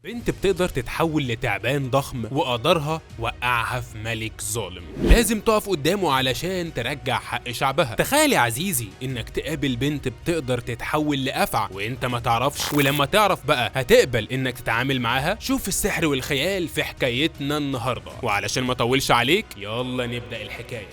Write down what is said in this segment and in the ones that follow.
بنت بتقدر تتحول لتعبان ضخم وقدرها وقعها في ملك ظالم، لازم تقف قدامه علشان ترجع حق شعبها. تخيل يا عزيزي انك تقابل بنت بتقدر تتحول لأفعى وانت ما تعرفش، ولما تعرف بقى هتقبل انك تتعامل معاها. شوف السحر والخيال في حكايتنا النهارده، وعلشان ما اطولش عليك يلا نبدأ الحكاية.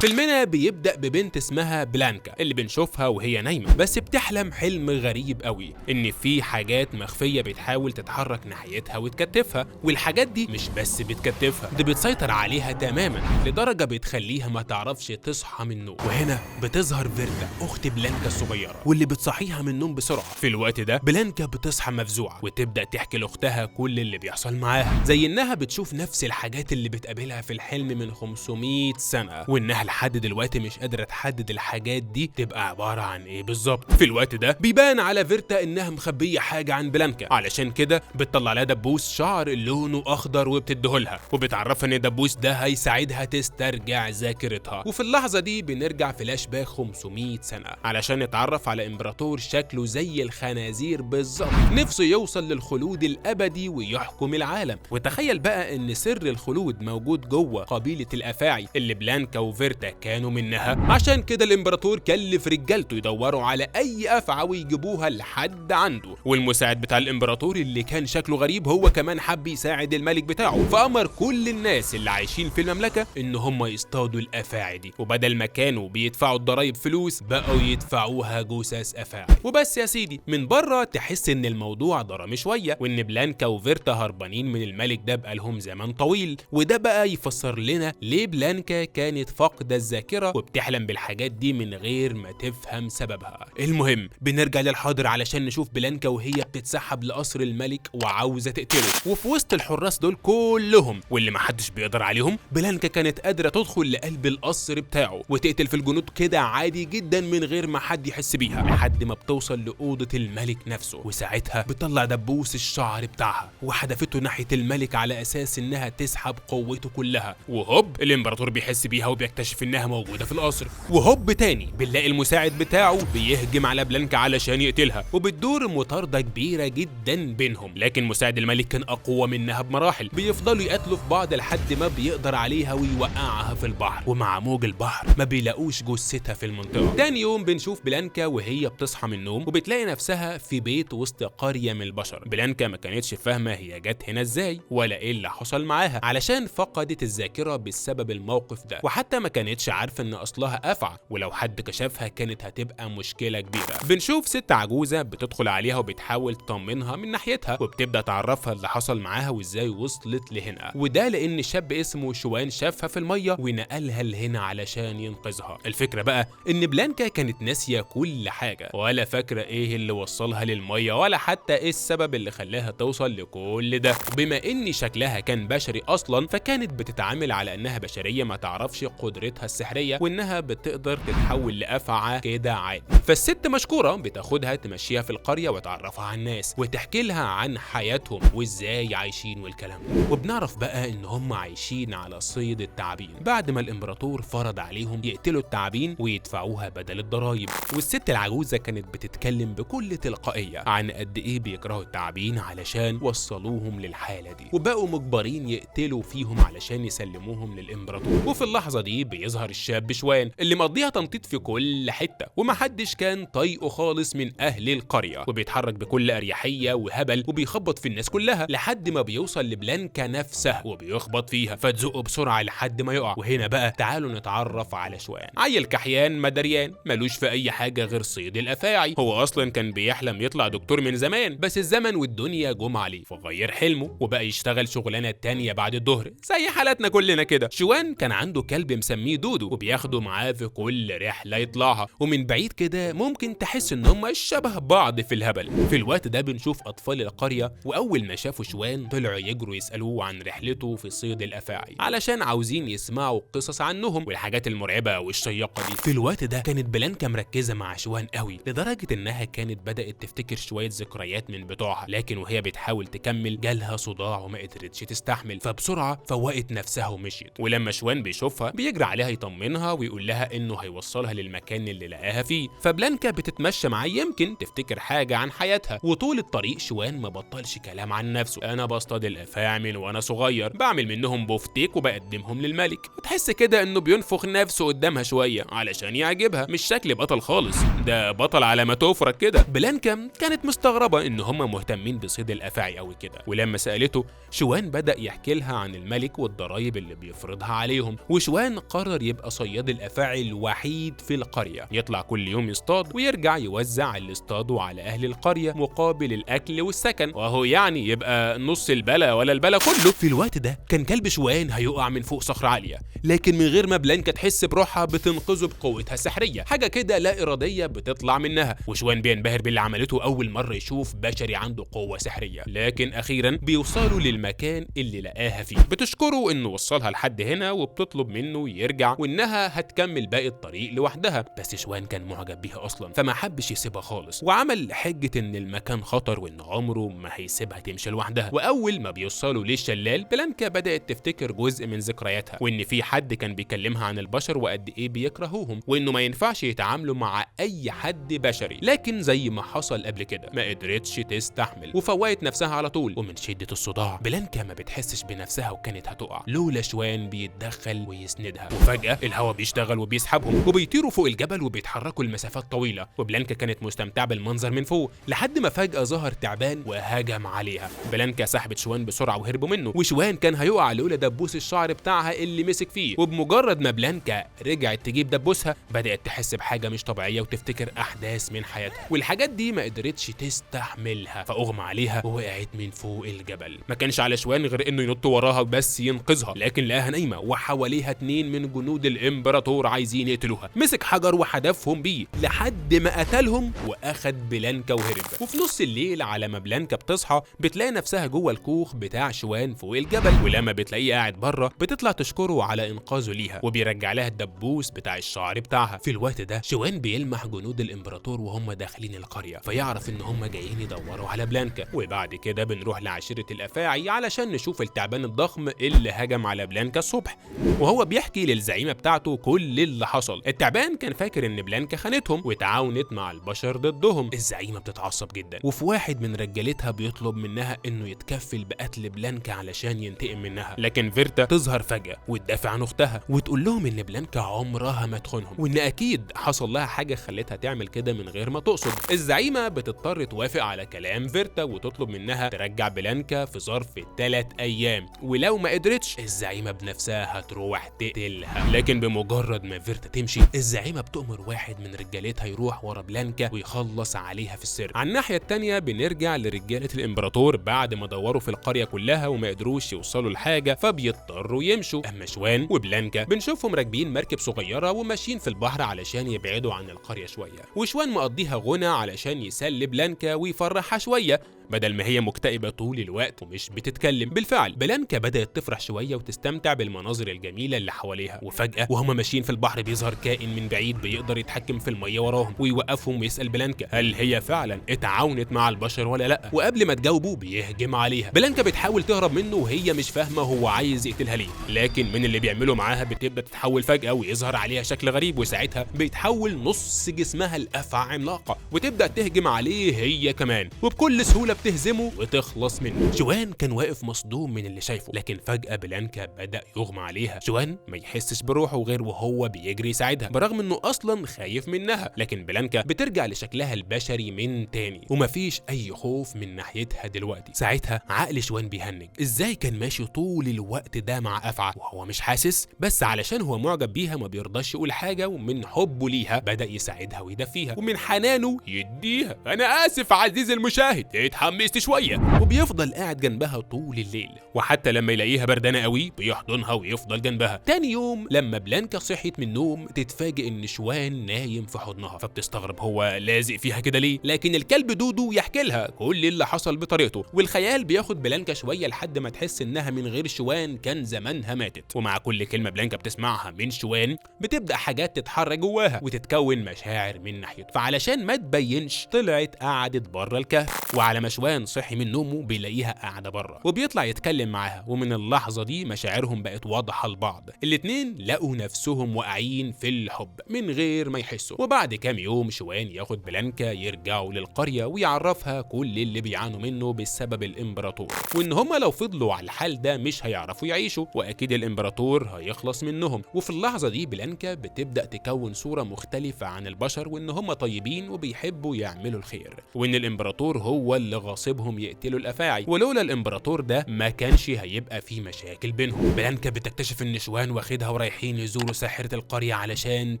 فيلمنا بيبدأ ببنت اسمها بلانكا اللي بنشوفها وهي نايمة، بس بتحلم حلم غريب قوي ان في حاجات مخفية بتحاول تتحرك ناحيتها وتكتفها، والحاجات دي مش بس بتكتفها، دي بتصيطر عليها تماما لدرجة بتخليها ما تعرفش تصحى من النوم. وهنا بتظهر فيرتا اخت بلانكا الصغيرة واللي بتصحيها من النوم بسرعة. في الوقت ده بلانكا بتصحى مفزوعة وتبدأ تحكي لاختها كل اللي بيحصل معاها، زي انها بتشوف نفس الحاجات اللي بتقابلها في الحلم من 500 سنة، وانها لحد دلوقتي مش قادرة تحدد الحاجات دي تبقى عبارة عن ايه بالظبط. في الوقت ده بيبان على فيرتا انها مخبية حاجة عن بلانكا، علشان كده بتطلع لها دبوس شعر لونه اخضر وبتديهولها، وبتعرفها ان الدبوس ده هيساعدها تسترجع ذاكرتها. وفي اللحظة دي بنرجع فلاش باك 500 سنة علشان نتعرف على امبراطور شكله زي الخنازير بالظبط، نفسه يوصل للخلود الابدي ويحكم العالم. وتخيل بقى ان سر الخلود موجود جوه قبيلة الافاعي اللي بلانكا وفيرتا كانوا منها. عشان كده الامبراطور كلف رجالته يدوروا على اي افعى ويجيبوها لحد عنده، والمساعد بتاع الامبراطور اللي كان شكله غريب هو كمان حب يساعد الملك بتاعه، فامر كل الناس اللي عايشين في المملكه ان هم يصطادوا الافاعي دي، وبدل ما كانوا بيدفعوا الضرايب فلوس بقوا يدفعوها جثث افاعي. وبس يا سيدي، من بره تحس ان الموضوع درامي شويه، وان بلانكا وفيرتا هربانين من الملك ده بقالهم زمان طويل، وده بقى يفسر لنا ليه بلانكا كانت فاقده الذاكره وبتحلم بالحاجات دي من غير ما تفهم سببها. المهم بنرجع للحاضر علشان نشوف بلانكا وهي بتتسحب لقصر الملك وعاوزه تقتله، وفي وسط الحراس دول كلهم واللي محدش بيقدر عليهم بلانكا كانت قادره تدخل لقلب القصر بتاعه وتقتل في الجنود كده عادي جدا من غير ما حد يحس بيها، لحد ما بتوصل لاوضه الملك نفسه، وساعتها بتطلع دبوس الشعر بتاعها وحدفته ناحيه الملك على اساس انها تسحب قوته كلها. وهوب الامبراطور بيحس بيها وبيكتشف انها موجوده في القصر، وهوب تاني بنلاقي المساعد بتاعه بيهجم على بلانكا علشان يقتلها، وبتدور مطارده كبيره جدا بينهم، لكن مساعد الملك كان اقوى منها بمراحل، بيفضلوا يقاتلوا في بعض لحد ما بيقدر عليها ويوقعها في البحر، ومع موج البحر ما بيلاقوش جثتها في المنطقه. تاني يوم بنشوف بلانكا وهي بتصحى من النوم وبتلاقي نفسها في بيت وسط قريه من البشر. بلانكا ما كانتش فاهمه هي جت هنا ازاي ولا ايه اللي حصل معاها، علشان فقدت الذاكره بسبب الموقف ده، وحتى ما كانتش عارفه ان اصلها افعى، ولو حد كشفها كانت هتبقى مشكله كبيره. بنشوف ست عجوزه بتدخل عليها وبتحاول تطمنها من ناحيتها، وبتبدا تعرفها اللي حصل معاها وازاي وصلت لهنا، وده لان شاب اسمه شوان شافها في الميه ونقلها لهنا علشان ينقذها. الفكره بقى ان بلانكا كانت ناسيه كل حاجه ولا فاكره ايه اللي وصلها للميه ولا حتى ايه السبب اللي خلاها توصل لكل ده. بما ان شكلها كان بشري اصلا فكانت بتتعامل على انها بشريه ما تعرفش قدرتها السحريه وانها بتقدر تتحول لافعى كده عادي. فالست مشكوره بتاخدها تمشيها في القريه وتعرفها على الناس وتحكي لها عن حياتهم وازاي عايشين والكلام ده. وبنعرف بقى ان هم عايشين على صيد التعابين بعد ما الامبراطور فرض عليهم يقتلوا التعابين ويدفعوها بدل الضرايب. والست العجوزه كانت بتتكلم بكل تلقائيه عن قد ايه بيكرهوا التعابين علشان وصلوهم للحاله دي، وبقوا مجبرين يقتلوا فيهم علشان يسلموهم للامبراطور. وفي اللحظه دي بيظهر الشاب شوان اللي مقضيها تنطيط في كل حته ومحدش كان طايقه خالص من اهل القريه، وبيتحرك بكل اريحيه وهبل وبيخبط في الناس كلها لحد ما بيوصل لبلانكا نفسها وبيخبط فيها فتزقه بسرعه لحد ما يقع. وهنا بقى تعالوا نتعرف على شوان، عيل كحيان مدريان ملوش في اي حاجه غير صيد الافاعي. هو اصلا كان بيحلم يطلع دكتور من زمان، بس الزمن والدنيا جم عليه فغير حلمه وبقى يشتغل شغلانه تانيه بعد الظهر زي حالاتنا كلنا كده. شوان كان عنده كلب مسميه دودو وبياخده معاه في كل رحله يطلعها، ومن بعيد كده ممكن تحس ان هم شبه بعض في الهبل. في الوقت ده بنشوف اطفال القريه واول ما شافوا شوان طلعوا يجروا يسالوه عن رحلته في صيد الافاعي علشان عاوزين يسمعوا قصص عنهم والحاجات المرعبه والشيقه دي. في الوقت ده كانت بلانكا مركزه مع شوان قوي لدرجه انها كانت بدات تفتكر شويه ذكريات من بتوعها، لكن وهي بتحاول تكمل جالها صداع وما قدرتش تستحمل، فبسرعه فوقت نفسها ومشيت. ولما شوان بيشوفها بيجري عليها خلاها يطمنها ويقول لها انه هيوصلها للمكان اللي لقاها فيه. فبلانكا بتتمشى معاه يمكن تفتكر حاجه عن حياتها، وطول الطريق شوان ما بطلش كلام عن نفسه. انا بصطاد الافاعي من وانا صغير، بعمل منهم بوفتيك وبقدمهم للملك. تحس كده انه بينفخ نفسه قدامها شويه علشان يعجبها، مش شكل بطل خالص، ده بطل على ما تفرج كده. بلانكا كانت مستغربه ان هم مهتمين بصيد الافاعي قوي كده، ولما سالته شوان بدا يحكي لها عن الملك والضرايب اللي بيفرضها عليهم. وشوان قرر يبقى صياد الافاعي الوحيد في القريه، يطلع كل يوم يصطاد ويرجع يوزع اللي اصطاده على اهل القريه مقابل الاكل والسكن، وهو يعني يبقى نص البلا ولا البلا كله. في الوقت ده كان كلب شوان هيقع من فوق صخره عاليه، لكن من غير ما بلانكا تحس بروحها بتنقذه بقوتها السحريه، حاجه كده لا اراديه بتطلع منها. وشوان بينبهر باللي عملته، اول مره يشوف بشري عنده قوه سحريه. لكن اخيرا بيوصلوا للمكان اللي لقاها فيه، بتشكره انه وصلها لحد هنا وبتطلب منه يرجع وانها هتكمل باقي الطريق لوحدها. بس شوان كان معجب بيها اصلا، فما حبش يسيبها خالص، وعمل حجه ان المكان خطر وان عمره ما هيسيبها تمشي لوحدها. واول ما بيوصلوا للشلال بلانكا بدات تفتكر جزء من ذكرياتها، وان في حد كان بيكلمها عن البشر وقد ايه بيكرهوهم، وانه ما ينفعش يتعاملوا مع اي حد بشري. لكن زي ما حصل قبل كده ما قدرتش تستحمل وفوقت نفسها على طول، ومن شده الصداع بلانكا ما بتحسش بنفسها وكانت هتقع لولا شوان بيتدخل ويسندها. وفجاه الهواء بيشتغل وبيسحبهم وبيطيروا فوق الجبل وبيتحركوا لمسافات طويله، وبلانكا كانت مستمتعه بالمنظر من فوق لحد ما فجاه ظهر تعبان وهجم عليها. بلانكا سحبت شوان بسرعه وهربوا منه، وشوان كان هيقع لولا دبوس الشعر بتاعها اللي مسك فيه. وبمجرد ما بلانكا رجعت تجيب دبوسها بدات تحس بحاجه مش طبيعيه وتفتكر احداث من حياتها، والحاجات دي ما قدرتش تستحملها فاغمى عليها ووقعت من فوق الجبل. ما كانش على شوان غير انه ينط وراها بس ينقذها، لكن لقاها نايمه وحواليها 2 من جنود الامبراطور عايزين يقتلوها. مسك حجر وحدفهم بيه لحد ما قتلهم واخد بلانكا وهرب. وفي نص الليل على ما بلانكا بتصحى بتلاقي نفسها جوه الكوخ بتاع شوان فوق الجبل، ولما بتلاقيه قاعد بره بتطلع تشكره على انقاذه ليها وبيرجع لها الدبوس بتاع الشعر بتاعها. في الوقت ده شوان بيلمح جنود الامبراطور وهم داخلين القريه، فيعرف ان هم جايين يدوروا على بلانكا. وبعد كده بنروح لعشيره الافاعي علشان نشوف التعبان الضخم اللي هجم على بلانكا الصبح، وهو بيحكي للزعيمه بتاعته كل اللي حصل. التعبان كان فاكر ان بلانكا خانتهم وتعاونت مع البشر ضدهم. الزعيمه بتتعصب جدا، وفي واحد من رجالتها بيطلب منها انه يتكفل بقتل بلانكا علشان ينتقم منها. لكن فيرتا تظهر فجاه وتدافع عن اختها وتقول لهم ان بلانكا عمرها ما تخونهم، وان اكيد حصل لها حاجه خلتها تعمل كده من غير ما تقصد. الزعيمه بتضطر توافق على كلام فيرتا وتطلب منها ترجع بلانكا في ظرف 3 ايام، ولو ما قدرتش الزعيمه بنفسها هتروح تقتلها. لكن بمجرد ما فيرتا تمشي الزعيمه بتؤمر واحد من رجالتها يروح ورا بلانكا ويخلص عليها في السر. على الناحيه الثانيه بنرجع لرجاله الامبراطور بعد ما دوروا في القريه كلها وما قدروش يوصلوا لحاجه فبيضطروا يمشوا. اما شوان وبلانكا بنشوفهم راكبين مركب صغيره وماشيين في البحر علشان يبعدوا عن القريه شويه، وشوان مقضيها غنى علشان يسلي بلانكا ويفرحها شويه بدل ما هي مكتئبه طول الوقت ومش بتتكلم. بالفعل بلانكا بدات تفرح شويه وتستمتع بالمناظر الجميله اللي حواليها، وفجاه وهم ماشيين في البحر بيظهر كائن من بعيد بيقدر يتحكم في الميه وراهم ويوقفهم ويسال بلانكا هل هي فعلا اتعاونت مع البشر ولا لا، وقبل ما تجاوبه بيهجم عليها. بلانكا بتحاول تهرب منه وهي مش فاهمه هو عايز يقتلها ليه، لكن من اللي بيعمله معاها بتبدا تتحول فجاه ويظهر عليها شكل غريب، وساعتها بيتحول نص جسمها لافعى عملاقه وتبدا تهجم عليه هي كمان، وبكل سهوله بتهزمه وتخلص منه. شوان كان واقف مصدوم من اللي شايفه، لكن فجأة بلانكا بدأ يغمى عليها. شوان ما يحسش بروحه غير وهو بيجري يساعدها برغم انه اصلا خايف منها، لكن بلانكا بترجع لشكلها البشري من تاني ومفيش اي خوف من ناحيتها دلوقتي. ساعتها عقل شوان بيهنج، ازاي كان ماشي طول الوقت ده مع افعى وهو مش حاسس؟ بس علشان هو معجب بيها ما بيرضاش يقول حاجة، ومن حبه ليها بدأ يساعدها ويدفيها، ومن حنانه يديها. انا اسف عزيزي المشاهد اتحمست شويه. وبيفضل قاعد جنبها طول الليل، وحتى لما يلاقيها بردانه قوي بيحضنها ويفضل جنبها. تاني يوم لما بلانكا صحيت من النوم تتفاجئ ان شوان نايم في حضنها، فبتستغرب هو لازق فيها كده ليه، لكن الكلب دودو يحكي لها كل اللي حصل بطريقته. والخيال بياخد بلانكا شويه لحد ما تحس انها من غير شوان كان زمانها ماتت. ومع كل كلمه بلانكا بتسمعها من شوان بتبدا حاجات تتحرك جواها وتتكون مشاعر من ناحيته، فعلشان ما تبينش طلعت قعدت بره الكهف. وعلى ما شوان صحي من نومه بيلاقيها قاعده بره وبيطلع يتكلم معاها، ومن اللحظه دي مشاعرهم بقت واضحه لبعض. الاتنين الاتنين لقوا نفسهم واقعين في الحب من غير ما يحسوا. وبعد كام يوم شوان ياخد بلانكا يرجعوا للقرية ويعرفها كل اللي بيعانوا منه بسبب الامبراطور، وان هما لو فضلوا على الحال ده مش هيعرفوا يعيشوا، واكيد الامبراطور هيخلص منهم. وفي اللحظة دي بلانكا بتبدأ تكون صورة مختلفة عن البشر، وان هما طيبين وبيحبوا يعملوا الخير، وان الامبراطور هو اللي غاصبهم يقتلوا الافاعي، ولولا الامبراطور ده ما كانش هيبقى في مشاكل بينهم. بلانكا بتكتشف ان شوان واخدها ورايحين يزوروا ساحرة القرية علشان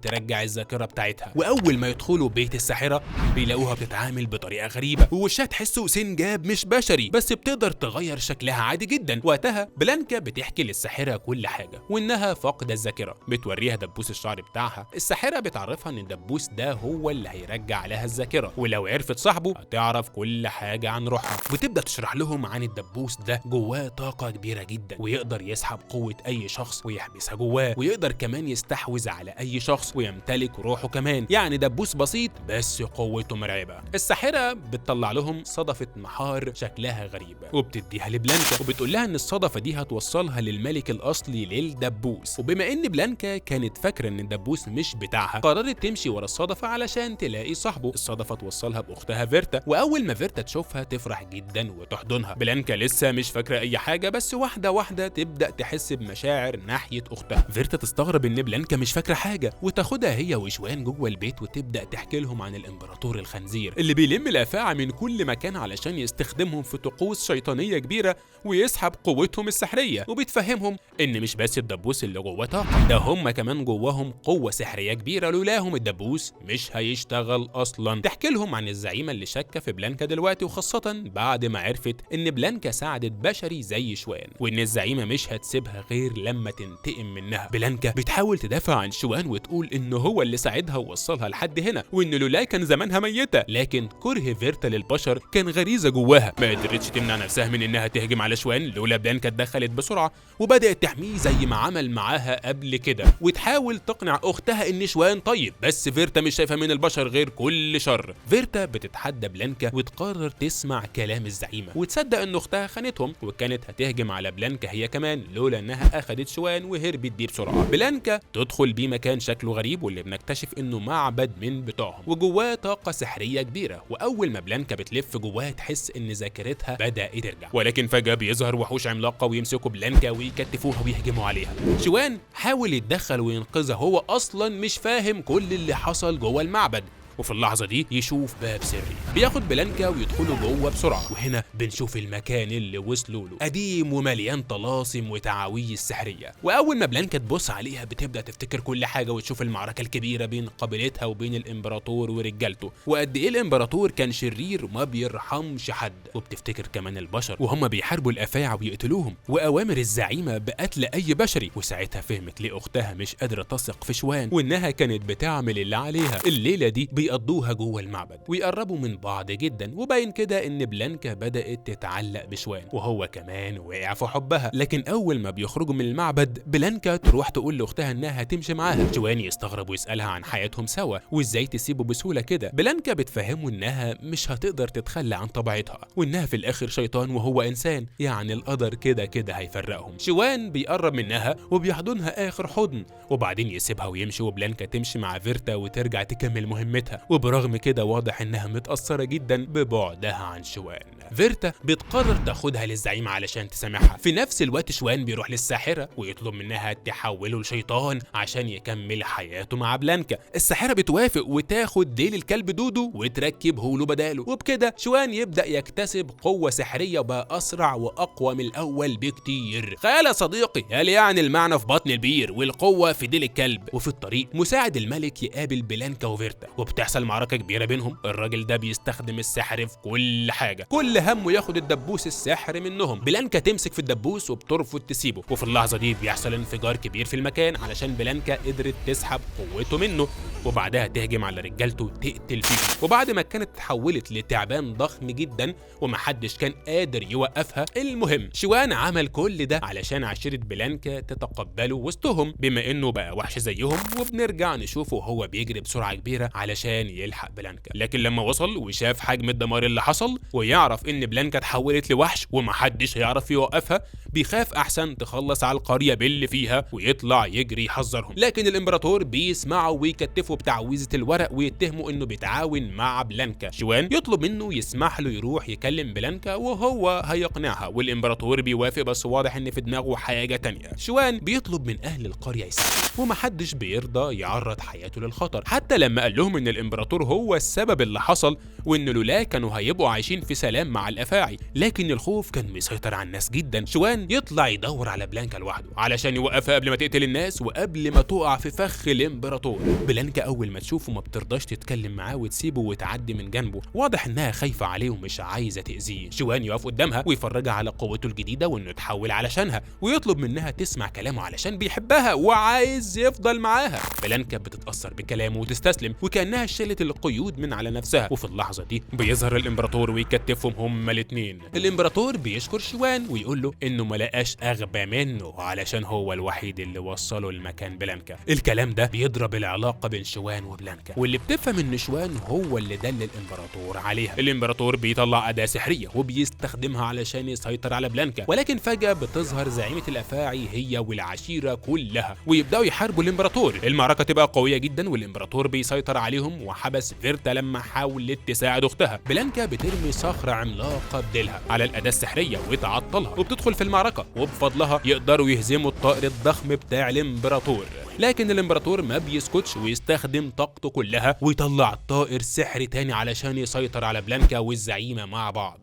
ترجع الذاكرة بتاعتها، واول ما يدخلوا بيت الساحرة بيلاقوها بتتعامل بطريقة غريبة، ووشها تحسه سنجاب مش بشري، بس بتقدر تغير شكلها عادي جدا. وقتها بلانكا بتحكي للساحرة كل حاجة، وانها فاقدة الذاكرة. بتوريها دبوس الشعر بتاعها. الساحرة بتعرفها ان الدبوس ده هو اللي هيرجع لها الذاكرة، ولو عرفت صاحبه هتعرف كل حاجة عن روحها. بتبدأ تشرح لهم عن الدبوس ده جواه طاقة كبيرة جدا، ويقدر يسحب قوة اي شخص ويحبسها جواه، ويقدر كمان يستحوذ على اي شخص ويمتلك روحه كمان. يعني دبوس بسيط بس قوته مرعبة. الساحرة بتطلع لهم صدفة نحار شكلها غريب، وبتديها لبلانكا، وبتقول لها ان الصدفة دي هتوصلها للملك الاصلي للدبوس. وبما ان بلانكا كانت فاكرة ان الدبوس مش بتاعها، قررت تمشي ورا الصدفة علشان تلاقي صاحبه. الصدفة توصلها باختها فيرتا، واول ما فيرتا تشوفها تفرح جدا وتحضنها. بلانكا لسه مش فاكرة اي حاجة، بس واحدة واحدة تبدأ تحس بمشاعر ناحية اختها. فيرتا تستغرب ان بلانكا مش فاكرة حاجة، وتاخدها هي وشوان جوه البيت وتبدأ تحكي لهم عن الامبراطور الخنزير اللي بيلم الافاعي من كل مكان علشان يستخدمهم في طقوس شيطانية كبيرة ويسحب قوتهم السحرية. وبتفهمهم ان مش بس الدبوس اللي جوه طاقة، ده هم كمان جواهم قوة سحرية كبيرة، لولاهم الدبوس مش هيشتغل اصلا. تحكي لهم عن الزعيمة اللي شاكة في بلانكا دلوقتي، وخاصة بعد ما عرفت ان بلانكا ساعدت بشري زي شوان، وان الزعيمة مش هتسيبها غير لما تنتقم منها. بلانكا بتحاول تدافع عن شوان وتقول ان هو اللي ساعدها ووصلها لحد هنا، وان لولا كان زمانها ميتة. لكن كره فيرتا للبشر كان غريزة جواها، ما قدرتش تمنع نفسها من انها تهجم على شوان لولا بلانكا اتدخلت بسرعة وبدأت تحميه زي ما عمل معاها قبل كده، وتحاول تقنع اختها ان شوان طيب، بس فيرتا مش شايفة من البشر غير كل شر. فيرتا بتتحدى بلانكا وتقرر تسمع كلام الزعيمة، وتصدق ان اختها خانتهم وكانت هتهجم على بلانكا هي كمان لولا انها اخدت شوان وهربت بيه بسرعة. بلانكا تدخل بيه مكان شكله غريب، واللي بنكتشف انه معبد من بتوعهم وجواه طاقة سحرية كبيرة. واول ما بلانكا بتلف جواه تحس ان ذاكرتها بدأت ترجع، ولكن فجأة بيظهر وحوش عملاقة ويمسكوا بلانكا ويكتفوها ويهجموا عليها. شوان حاول يتدخل وينقذها، هو اصلا مش فاهم كل اللي حصل جوه المعبد. وفي اللحظة دي يشوف باب سري بياخد بلانكا ويدخلوا جوه بسرعة، وهنا بنشوف المكان اللي وصلوا له قديم ومليان طلاسم وتعاويذ سحرية. واول ما بلانكا تبص عليها بتبدأ تفتكر كل حاجة، وتشوف المعركة الكبيرة بين قبيلتها وبين الامبراطور ورجالته، وقد ايه الامبراطور كان شرير وما بيرحمش حد. وبتفتكر كمان البشر وهم بيحاربوا الافاعي ويقتلوهم، واوامر الزعيمة بقتل اي بشري. وساعتها فهمت ليه اختها مش قادرة تثق في شوان، وانها كانت بتعمل اللي عليها. الليلة دي بيقضوها جوه المعبد ويقربوا من بعض جدا، وباين كده ان بلانكا بدأت تتعلق بشوان وهو كمان وقع في حبها. لكن اول ما بيخرجوا من المعبد بلانكا تروح تقول لاختها انها هتمشي معاها. شوان يستغرب ويسألها عن حياتهم سوا وازاي تسيبه بسهولة كده. بلانكا بتفهمه انها مش هتقدر تتخلى عن طبيعتها، وانها في الاخر شيطان وهو انسان، يعني القدر كده كده هيفرقهم. شوان بيقرب منها وبيحضنها اخر حضن، وبعدين يسيبها ويمشي، وبلانكا تمشي مع فيرتا وترجع تكمل مهمتها. وبرغم كده واضح انها متأثرة جدا ببعدها عن شوان. فيرتا بتقرر تاخدها للزعيم علشان تسامحها. في نفس الوقت شوان بيروح للساحرة ويطلب منها تحوله لشيطان عشان يكمل حياته مع بلانكا. الساحرة بتوافق وتاخد ديل الكلب دودو وتركبه له بداله، وبكده شوان يبدأ يكتسب قوة سحرية وبقى أسرع وأقوى من الأول بكتير. خيال يا صديقي، قال يعني المعنى في بطن البير والقوة في ديل الكلب. وفي الطريق مساعد الملك يقابل بلانكا وفيرتا، وبتحصل معركة كبيرة بينهم. الراجل ده بيستخدم السحر في كل حاجة، كل همه ياخد الدبوس السحر منهم. بلانكا تمسك في الدبوس وبترفض تسيبه، وفي اللحظة دي بيحصل انفجار كبير في المكان علشان بلانكا قدرت تسحب قوته منه، وبعدها تهجم على رجالته تقتل فيه. وبعد ما كانت اتحولت لتعبان ضخم جدا ومحدش كان قادر يوقفها. المهم شوان عمل كل ده علشان عشيرة بلانكا تتقبله وسطهم بما انه بقى وحش زيهم، وبنرجع نشوفه هو بيجري بسرعة كبيرة علشان علشان يلحق بلانكا. لكن لما وصل وشاف حجم الدمار اللي حصل ويعرف ان بلانكا اتحولت لوحش ومحدش هيعرف يوقفها، بيخاف احسن تخلص على القريه باللي فيها ويطلع يجري يحذرهم. لكن الامبراطور بيسمعوا ويكتفوا بتعويذه الورق ويتهموا انه بيتعاون مع بلانكا. شوان يطلب منه يسمح له يروح يكلم بلانكا وهو هيقنعها، والامبراطور بيوافق بس واضح ان في دماغه حاجه تانية. شوان بيطلب من اهل القريه يساعدوه ومحدش بيرضى يعرض حياته للخطر، حتى لما قال لهم ان الامبراطور هو السبب اللي حصل وان لولا كانوا هيبقوا عايشين في سلام مع الافاعي. لكن الخوف كان مسيطر على الناس جدا. شوان يطلع يدور على بلانكا لوحده علشان يوقفها قبل ما تقتل الناس وقبل ما تقع في فخ الامبراطور. بلانكا اول ما تشوفه ما بترضاش تتكلم معاه وتسيبه وتعدي من جنبه، واضح انها خايفه عليه ومش عايزه تاذيه. شوان يقف قدامها ويفرجها على قوته الجديده وانه اتحول علشانها، ويطلب منها تسمع كلامه علشان بيحبها وعايز يفضل معاها. بلانكا بتتاثر بكلامه وتستسلم وكانها شالت القيود من على نفسها. وفي اللحظه دي بيظهر الامبراطور ويكتفهم هما الاثنين. الامبراطور بيشكر شوان ويقول له انه ما لقاش اغبى منه علشان هو الوحيد اللي وصله لمكان بلانكا. الكلام ده بيضرب العلاقه بين شوان وبلانكا، واللي بتفهم ان شوان هو اللي دل الامبراطور عليها. الامبراطور بيطلع اداه سحريه وبيستخدمها علشان يسيطر على بلانكا، ولكن فجاه بتظهر زعيمه الافاعي هي والعشيره كلها ويبداوا يحاربوا الامبراطور. المعركه تبقى قويه جدا والامبراطور بيسيطر عليهم وحبس فيرتا لما حاولت تساعد اختها. بلانكا بترمي صخره عملاقه بديلها على الاداه السحريه وتعطلها وبتدخل في المعركه، وبفضلها يقدروا يهزموا الطائر الضخم بتاع الامبراطور. لكن الامبراطور ما بيسكتش ويستخدم طاقته كلها ويطلع طائر سحري تاني علشان يسيطر على بلانكا والزعيمه مع بعض.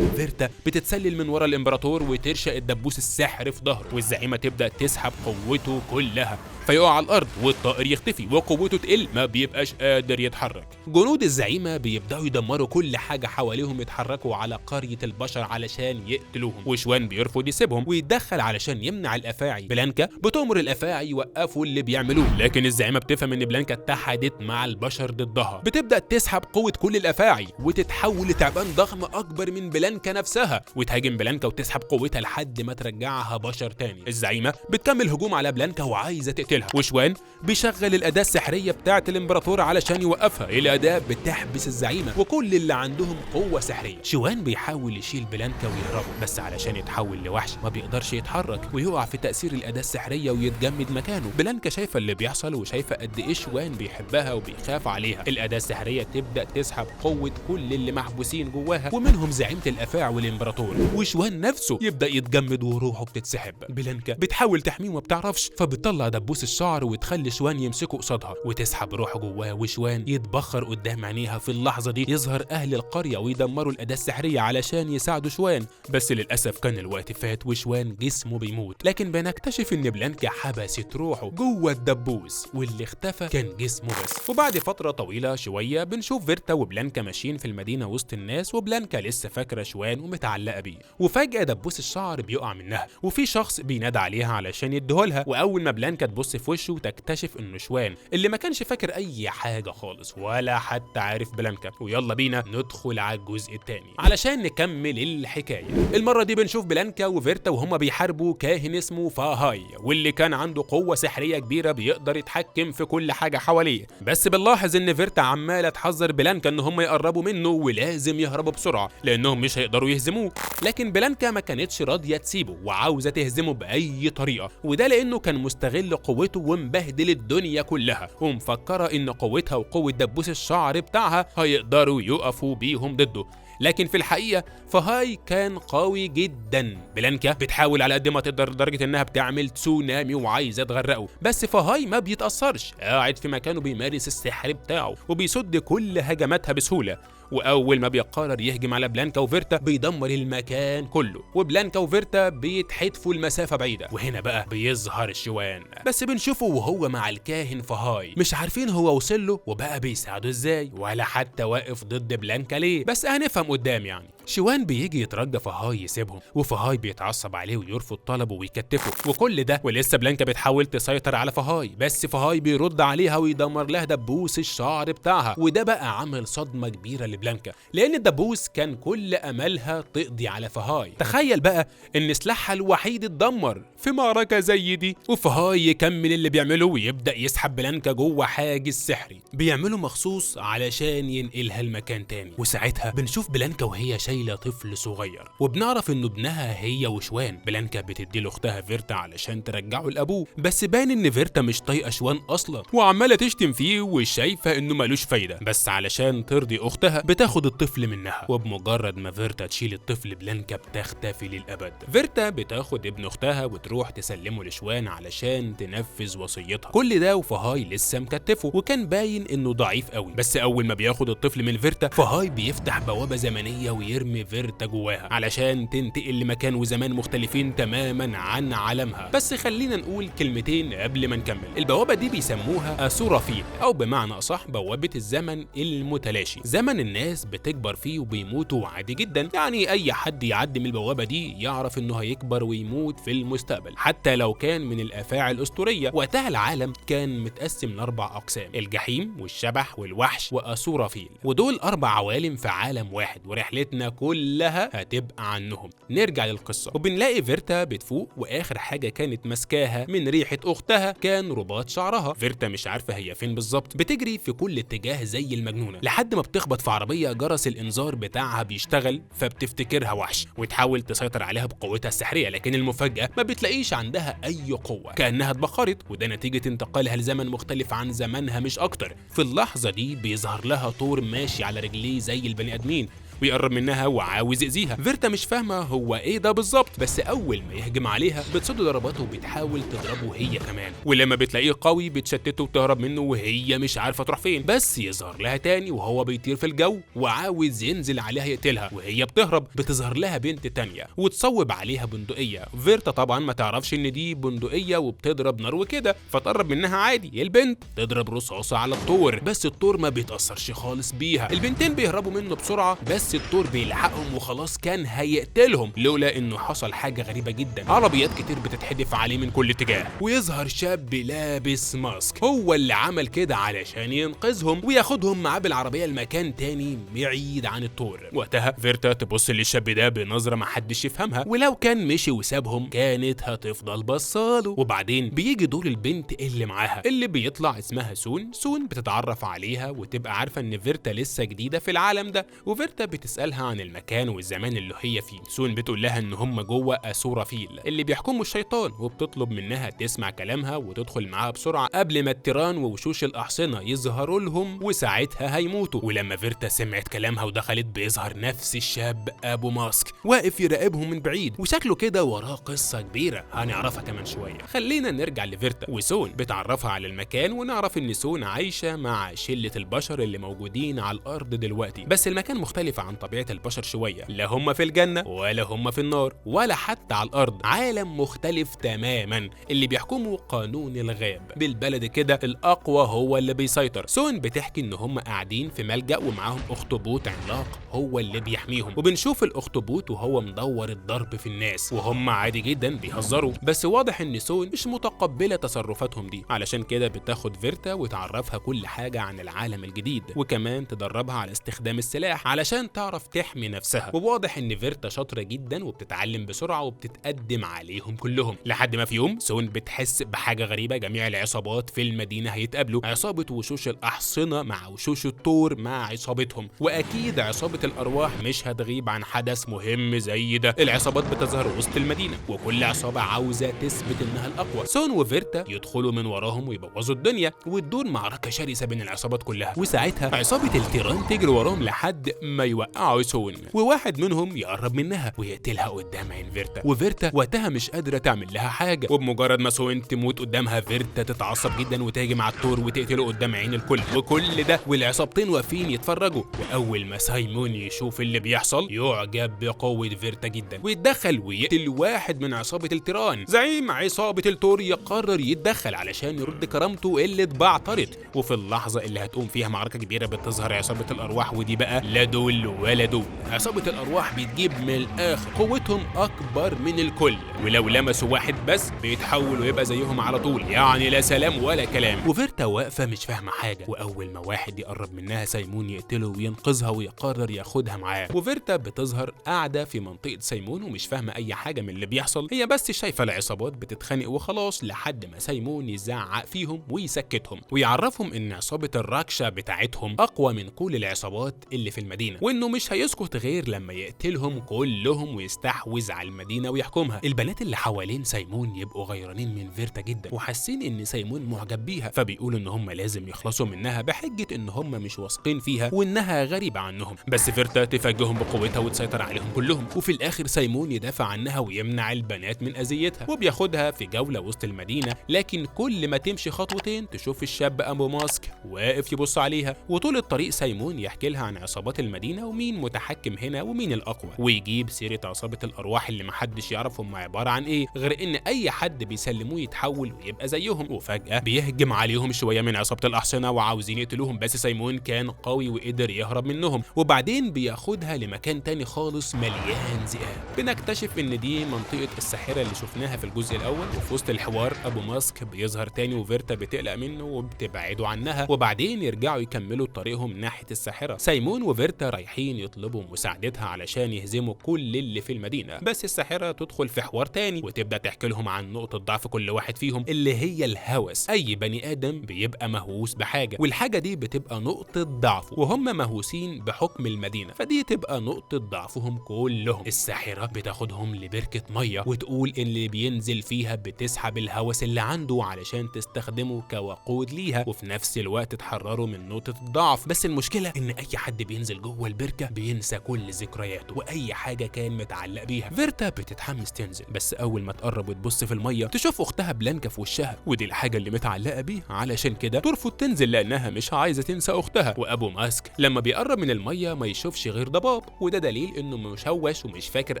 فيرتا بتتسلل من ورا الامبراطور وترشق الدبوس السحر في ظهره، والزعيمه تبدا تسحب قوته كلها فيقع على الارض والطائر يختفي وقوته تقل، ما بيبقاش قادر يتحرك. جنود الزعيمه بيبداوا يدمروا كل حاجه حواليهم، يتحركوا على قريه البشر علشان يقتلوهم، وشوان بيرفض يسيبهم ويتدخل علشان يمنع الافاعي. بلانكا بتأمر الافاعي يوقفوا اللي بيعملوه، لكن الزعيمه بتفهم ان بلانكا اتحدت مع البشر ضدها. بتبدا تسحب قوه كل الافاعي وتتحول لتعبان ضخم اكبر من بلانكا نفسها وتهاجم بلانكا وتسحب قوتها لحد ما ترجعها بشر تاني. الزعيمه بتكمل هجوم على بلانكا وعايزه تقتلها، وشوان بيشغل الاداه السحريه بتاعه الامبراطور علشان يوقفها. الاداه بتحبس الزعيمه وكل اللي عندهم قوه سحريه. شوان بيحاول يشيل بلانكا ويهربوا، بس علشان يتحول لوحش ما بيقدرش يتحرك ويقع في تاثير الاداه السحريه ويتجمد مكانه. بلانكا شايفه اللي بيحصل وشايفه قد ايه شوان بيحبها وبيخاف عليها. الاداه السحريه تبدا تسحب قوه كل اللي محبوسين جواها ومنهم زعيمه الافاعي والامبراطور، وشوان نفسه يبدا يتجمد وروحه بتتسحب. بلانكا بتحاول تحميه وما بتعرفش، فبتطلع دبوس الشعر وتخلي شوان يمسكه قصادها وتسحب روحه جواه، وشوان يتبخر قدام عينيها. في اللحظه دي يظهر اهل القريه ويدمروا الاداه السحريه علشان يساعدوا شوان، بس للاسف كان الوقت فات وشوان جسمه بيموت. لكن بنكتشف ان بلانكا حبست روحه جوه الدبوس واللي اختفى كان جسمه بس. وبعد فتره طويله شويه بنشوف فيرتا وبلانكا ماشيين في المدينه وسط الناس، وبلانكا لسه فاكره شوان ومتعلقه بيه، وفجاه دبوس الشعر بيقع منها وفي شخص بينادى عليها علشان يديهولها. واول ما بلانكا تبص في وشه تكتشف انه شوان اللي ما كانش فاكر اي حاجه خالص ولا حتى عارف بلانكا. ويلا بينا ندخل على الجزء الثاني علشان نكمل الحكايه. المره دي بنشوف بلانكا وفيرتا وهما بيحاربوا كاهن اسمه فاهاي، واللي كان عنده قوه سحريه كبيره بيقدر يتحكم في كل حاجه حواليه. بس بنلاحظ ان فيرتا عماله تحذر بلانكا ان هم يقربوا منه ولازم يهربوا بسرعه لانهم مش هيقدروا يهزموه. لكن بلانكا ما كانتش راضيه تسيبه وعاوزه تهزمه باي طريقه، وده لانه كان مستغل قوته ومبهدل الدنيا كلها ومفكره ان قوتها وقوه دبوس الشعر بتاعها هيقدروا يقفوا بيهم ضده. لكن في الحقيقه فهاي كان قوي جدا. بلانكا بتحاول على قد ما تقدر لدرجه انها بتعمل تسونامي وعايزه تغرقه، بس فهاي ما بيتاثرش، قاعد في مكانه بيمارس السحر بتاعه وبيصد كل هجماتها بسهوله. واول ما بيقرر يهجم على بلانكا وفيرتا بيدمر المكان كله، وبلانكا وفيرتا بيتحدفوا المسافه بعيده. وهنا بقى بيظهر شوان، بس بنشوفه وهو مع الكاهن فهاي، مش عارفين هو وصل له وبقى بيساعده ازاي ولا حتى واقف ضد بلانكا ليه، بس هنفهم قدام يعني. شوان بيجي يترجى فهاي يسيبهم، وفهاي بيتعصب عليه ويرفض طلبه ويكتفه، وكل ده ولسه بلانكا بتحاول تسيطر على فهاي، بس فهاي بيرد عليها ويدمر لها دبوس الشعر بتاعها. وده بقى عمل صدمه كبيره بلانكا، لان الدبوس كان كل املها تقضي على فهاي. تخيل بقى ان سلاحها الوحيد اتدمر في معركه زي دي، وفهاي يكمل اللي بيعمله ويبدا يسحب بلانكا جوه حاجز سحري بيعمله مخصوص علشان ينقلها لمكان تاني. وساعتها بنشوف بلانكا وهي شايله طفل صغير، وبنعرف انه ابنها هي وشوان. بلانكا بتدي له اختها فيرتا علشان ترجعه لابوه، بس بان ان فيرتا مش طايقه شوان اصلا وعماله تشتم فيه وشايفه انه ملوش فايده، بس علشان ترضي اختها بتاخد الطفل منها. وبمجرد ما فيرتا تشيل الطفل بلانكا بتختفي للابد. فيرتا بتاخد ابن اختها وتروح تسلمه لشوان علشان تنفذ وصيتها. كل ده وفهاي لسه مكتفه وكان باين انه ضعيف قوي، بس اول ما بياخد الطفل من فيرتا فهاي بيفتح بوابه زمنيه ويرمي فيرتا جواها علشان تنتقل لمكان وزمان مختلفين تماما عن عالمها. بس خلينا نقول كلمتين قبل ما نكمل. البوابه دي بيسموها اسورافيل، او بمعنى اصح بوابه الزمن المتلاشي. زمن الناس بتكبر فيه وبيموتوا عادي جدا، يعني اي حد يعدي من البوابه دي يعرف انه هيكبر ويموت في المستقبل حتى لو كان من الافاعي الاسطوريه. وقتها العالم كان متقسم لاربع اقسام: الجحيم والشبح والوحش واسورافيل، ودول 4 عوالم في عالم واحد، ورحلتنا كلها هتبقى عنهم. نرجع للقصه وبنلاقي فيرتا بتفوق، واخر حاجه كانت ماسكاها من ريحه اختها كان رباط شعرها. فيرتا مش عارفه هي فين بالظبط، بتجري في كل اتجاه زي المجنونه لحد ما بتخبط في عربيه جرس الانذار بتاعها بيشتغل، فبتفتكرها وحش وتحاول تسيطر عليها بقوتها السحريه. لكن المفاجاه ما بتلاقيش عندها اي قوه، كانها اتبخرت، وده نتيجه انتقالها لزمن مختلف عن زمانها مش اكتر. في اللحظه دي بيظهر لها طور ماشي على رجليه زي البني ادمين ويقرب منها وعاوز يأذيها. فيرتا مش فاهمه هو ايه ده بالظبط، بس اول ما يهجم عليها بتصد ضرباته وبتحاول تضربه هي كمان، ولما بتلاقيه قوي بتشتته وتهرب منه وهي مش عارفه تروح فين. بس يظهر لها تاني وهو بيطير في الجو وعاوز ينزل عليها يقتلها، وهي بتهرب بتظهر لها بنت تانية وتصوب عليها بندقيه. فيرتا طبعا ما تعرفش ان دي بندقيه وبتضرب نار وكده، فتقرب منها عادي. البنت تضرب رصاصه على الطور، بس الطور ما بيتاثرش خالص بيها. البنتين بيهربوا منه بسرعه، بس الطور بيلحقهم وخلاص كان هيقتلهم، لولا انه حصل حاجه غريبه جدا. عربيات كتير بتتحدف عليه من كل اتجاه، ويظهر شاب لابس ماسك هو اللي عمل كده علشان ينقذهم وياخدهم معاه بالعربيه لمكان تاني بعيد عن الطور. وقتها فيرتا تبص للشاب ده بنظره ما حدش يفهمها، ولو كان مشي وسابهم كانت هتفضل بصاله. وبعدين بيجي دور البنت اللي معاها اللي بيطلع اسمها سون بتتعرف عليها وتبقى عارفه ان فيرتا لسه جديده في العالم ده، وفيرتا بتسالها عن المكان والزمان اللي هي فيه. سون بتقول لها ان هم جوه اسورافيل اللي بيحكموا الشيطان، وبتطلب منها تسمع كلامها وتدخل معاها بسرعه قبل ما التيران ووشوش الاحصنه يظهروا لهم وساعتها هيموتوا. ولما فيرتا سمعت كلامها ودخلت بيظهر نفس الشاب ابو ماسك واقف يراقبهم من بعيد، وشكله كده وراه قصه كبيره هنعرفها كمان شويه. خلينا نرجع لفيرتا وسون بتعرفها على المكان، ونعرف ان سون عايشه مع شله البشر اللي موجودين على الارض دلوقتي، بس المكان مختلف عن طبيعه البشر شويه، لا هم في الجنه ولا هم في النار ولا حتى على الارض، عالم مختلف تماما اللي بيحكمه قانون الغاب. بالبلد كده الاقوى هو اللي بيسيطر. سون بتحكي ان هم قاعدين في ملجأ ومعاهم اخطبوط عملاق هو اللي بيحميهم، وبنشوف الاخطبوط وهو مدور الضرب في الناس وهم عادي جدا بيهزروا، بس واضح ان سون مش متقبله تصرفاتهم دي، علشان كده بتاخد فيرتا وتعرفها كل حاجه عن العالم الجديد، وكمان تدربها على استخدام السلاح علشان تعرف تحمي نفسها. وواضح ان فيرتا شاطره جدا وبتتعلم بسرعه وبتتقدم عليهم كلهم، لحد ما في يوم سون بتحس بحاجه غريبه. جميع العصابات في المدينه هيتقابلوا، عصابه وشوش الاحصنه مع وشوش الطور مع عصابتهم، واكيد عصابه الارواح مش هتغيب عن حدث مهم زي ده. العصابات بتظهر وسط المدينه وكل عصابه عاوزه تثبت انها الاقوى. سون وفيرتا يدخلوا من وراهم ويبوظوا الدنيا، وتدور معركه شرسه بين العصابات كلها، وساعتها عصابه التيران تجري وراهم لحد ما يوقعوا سون، وواحد منهم يقرب منها ويقتلها قدام عين فيرتا، وفيرتا وقتها مش قادره تعمل لها حاجه. وبمجرد ما سون تموت قدامها فيرتا تتعصب جدا وتهجم على الطور وتقتله قدام عين الكل، وكل ده والعصابتين واقفين يتفرجوا. واول ما سايمون يشوف اللي بيحصل يعجب بقوه فيرتا جدا ويتدخل ويقتل واحد من عصابه التيران. زعيم عصابه الطور يقرر يتدخل علشان يرد كرامته اللي اتبعترت، وفي اللحظه اللي هتقوم فيها معركه كبيره بتظهر عصابه الارواح، ودي بقى لا دول ولا دول. عصابة الأرواح بتجيب من الآخر، قوتهم أكبر من الكل، ولو لمسوا واحد بس بيتحول ويبقى زيهم على طول، يعني لا سلام ولا كلام. وفيرتا واقفة مش فاهمة حاجة، وأول ما واحد يقرب منها سايمون يقتله وينقذها ويقرر ياخدها معاه. وفيرتا بتظهر قاعدة في منطقة سايمون ومش فاهمة أي حاجة من اللي بيحصل، هي بس شايفة العصابات بتتخانق وخلاص، لحد ما سايمون يزعق فيهم ويسكتهم ويعرفهم إن عصابة الراكشا بتاعتهم أقوى من كل العصابات اللي في المدينة، وإنه مش هيسكت غير لما يقتلهم كلهم ويستحوذ على المدينة ويحكمها. البنات اللي حوالين سايمون يبقوا غيرانين من فيرتا جدا وحاسين إن سايمون معجب بيها، فبيقولوا إن هم لازم يخلصوا منها بحجة إن هم مش واثقين فيها وإنها غريبة عنهم. بس فيرتا تفاجئهم بقوتها وتسيطر عليهم كلهم، وفي الآخر سايمون يدافع عنها ويمنع البنات من أذيتها، وبياخدها في جولة وسط المدينة. لكن كل ما تمشي خطوتين تشوف الشاب أبو ماسك واقف يبص عليها، وطول الطريق سايمون يحكي لها عن عصابات المدينة ومين متحكم هنا ومين الأقوى، ويجيب سيرة عصابة الأرواح اللي محدش يعرف هم عبارة عن إيه، غير إن أي حد بيسلموه يتحول ويبقى زيهم. وفجأة بيهجم عليهم شوية من عصابة الأحصنة وعاوزين يقتلوهم، بس سايمون كان قوي وقدر يهرب منهم، وبعدين بياخدها لمكان تاني خالص مليان ذئاب. بنكتشف إن دي منطقة الساحرة اللي شفناها في الجزء الأول، وفي وسط الحوار أبو ماسك بيظهر تاني وفيرتا بتقلق منه وبتبعده عنها، وبعدين يرجعوا يكملوا طريقهم ناحية الساحرة. سايمون وفيرتا رايحين يطلبوا مساعدتها علشان يهزموا كل اللي في المدينة، بس الساحرة تدخل في حوار تاني وتبدأ تحكي لهم عن نقطة ضعف كل واحد فيهم اللي هي الهوس. أي بني آدم بيبقى مهووس بحاجة، والحاجة دي بتبقى نقطة ضعفه، وهم مهووسين بحكم المدينة، فدي تبقى نقطة ضعفهم كلهم. الساحرة بتاخدهم لبركة مية وتقول إن اللي بينزل فيها بتسحب الهوس اللي عنده علشان تستخدمه كوقود ليها، وفي نفس الوقت تحرره من نقطة الضعف. بس المشكلة إن أي حد بينزل جوه البركة بينسى كل ذكرياته وأي حاجة كان متعلق بيها. فيرتا بتتحمس تنزل، بس أول ما تقرب وتبص في المية تشوف أختها بلانكا في وشها، ودي الحاجة اللي متعلقة بيها، علشان كده ترفض تنزل لأنها مش عايزة تنسى أختها. وأبو ماسك لما بيقرب من المية ما يشوفش غير ضباب، وده دليل إنه مشوش ومش فاكر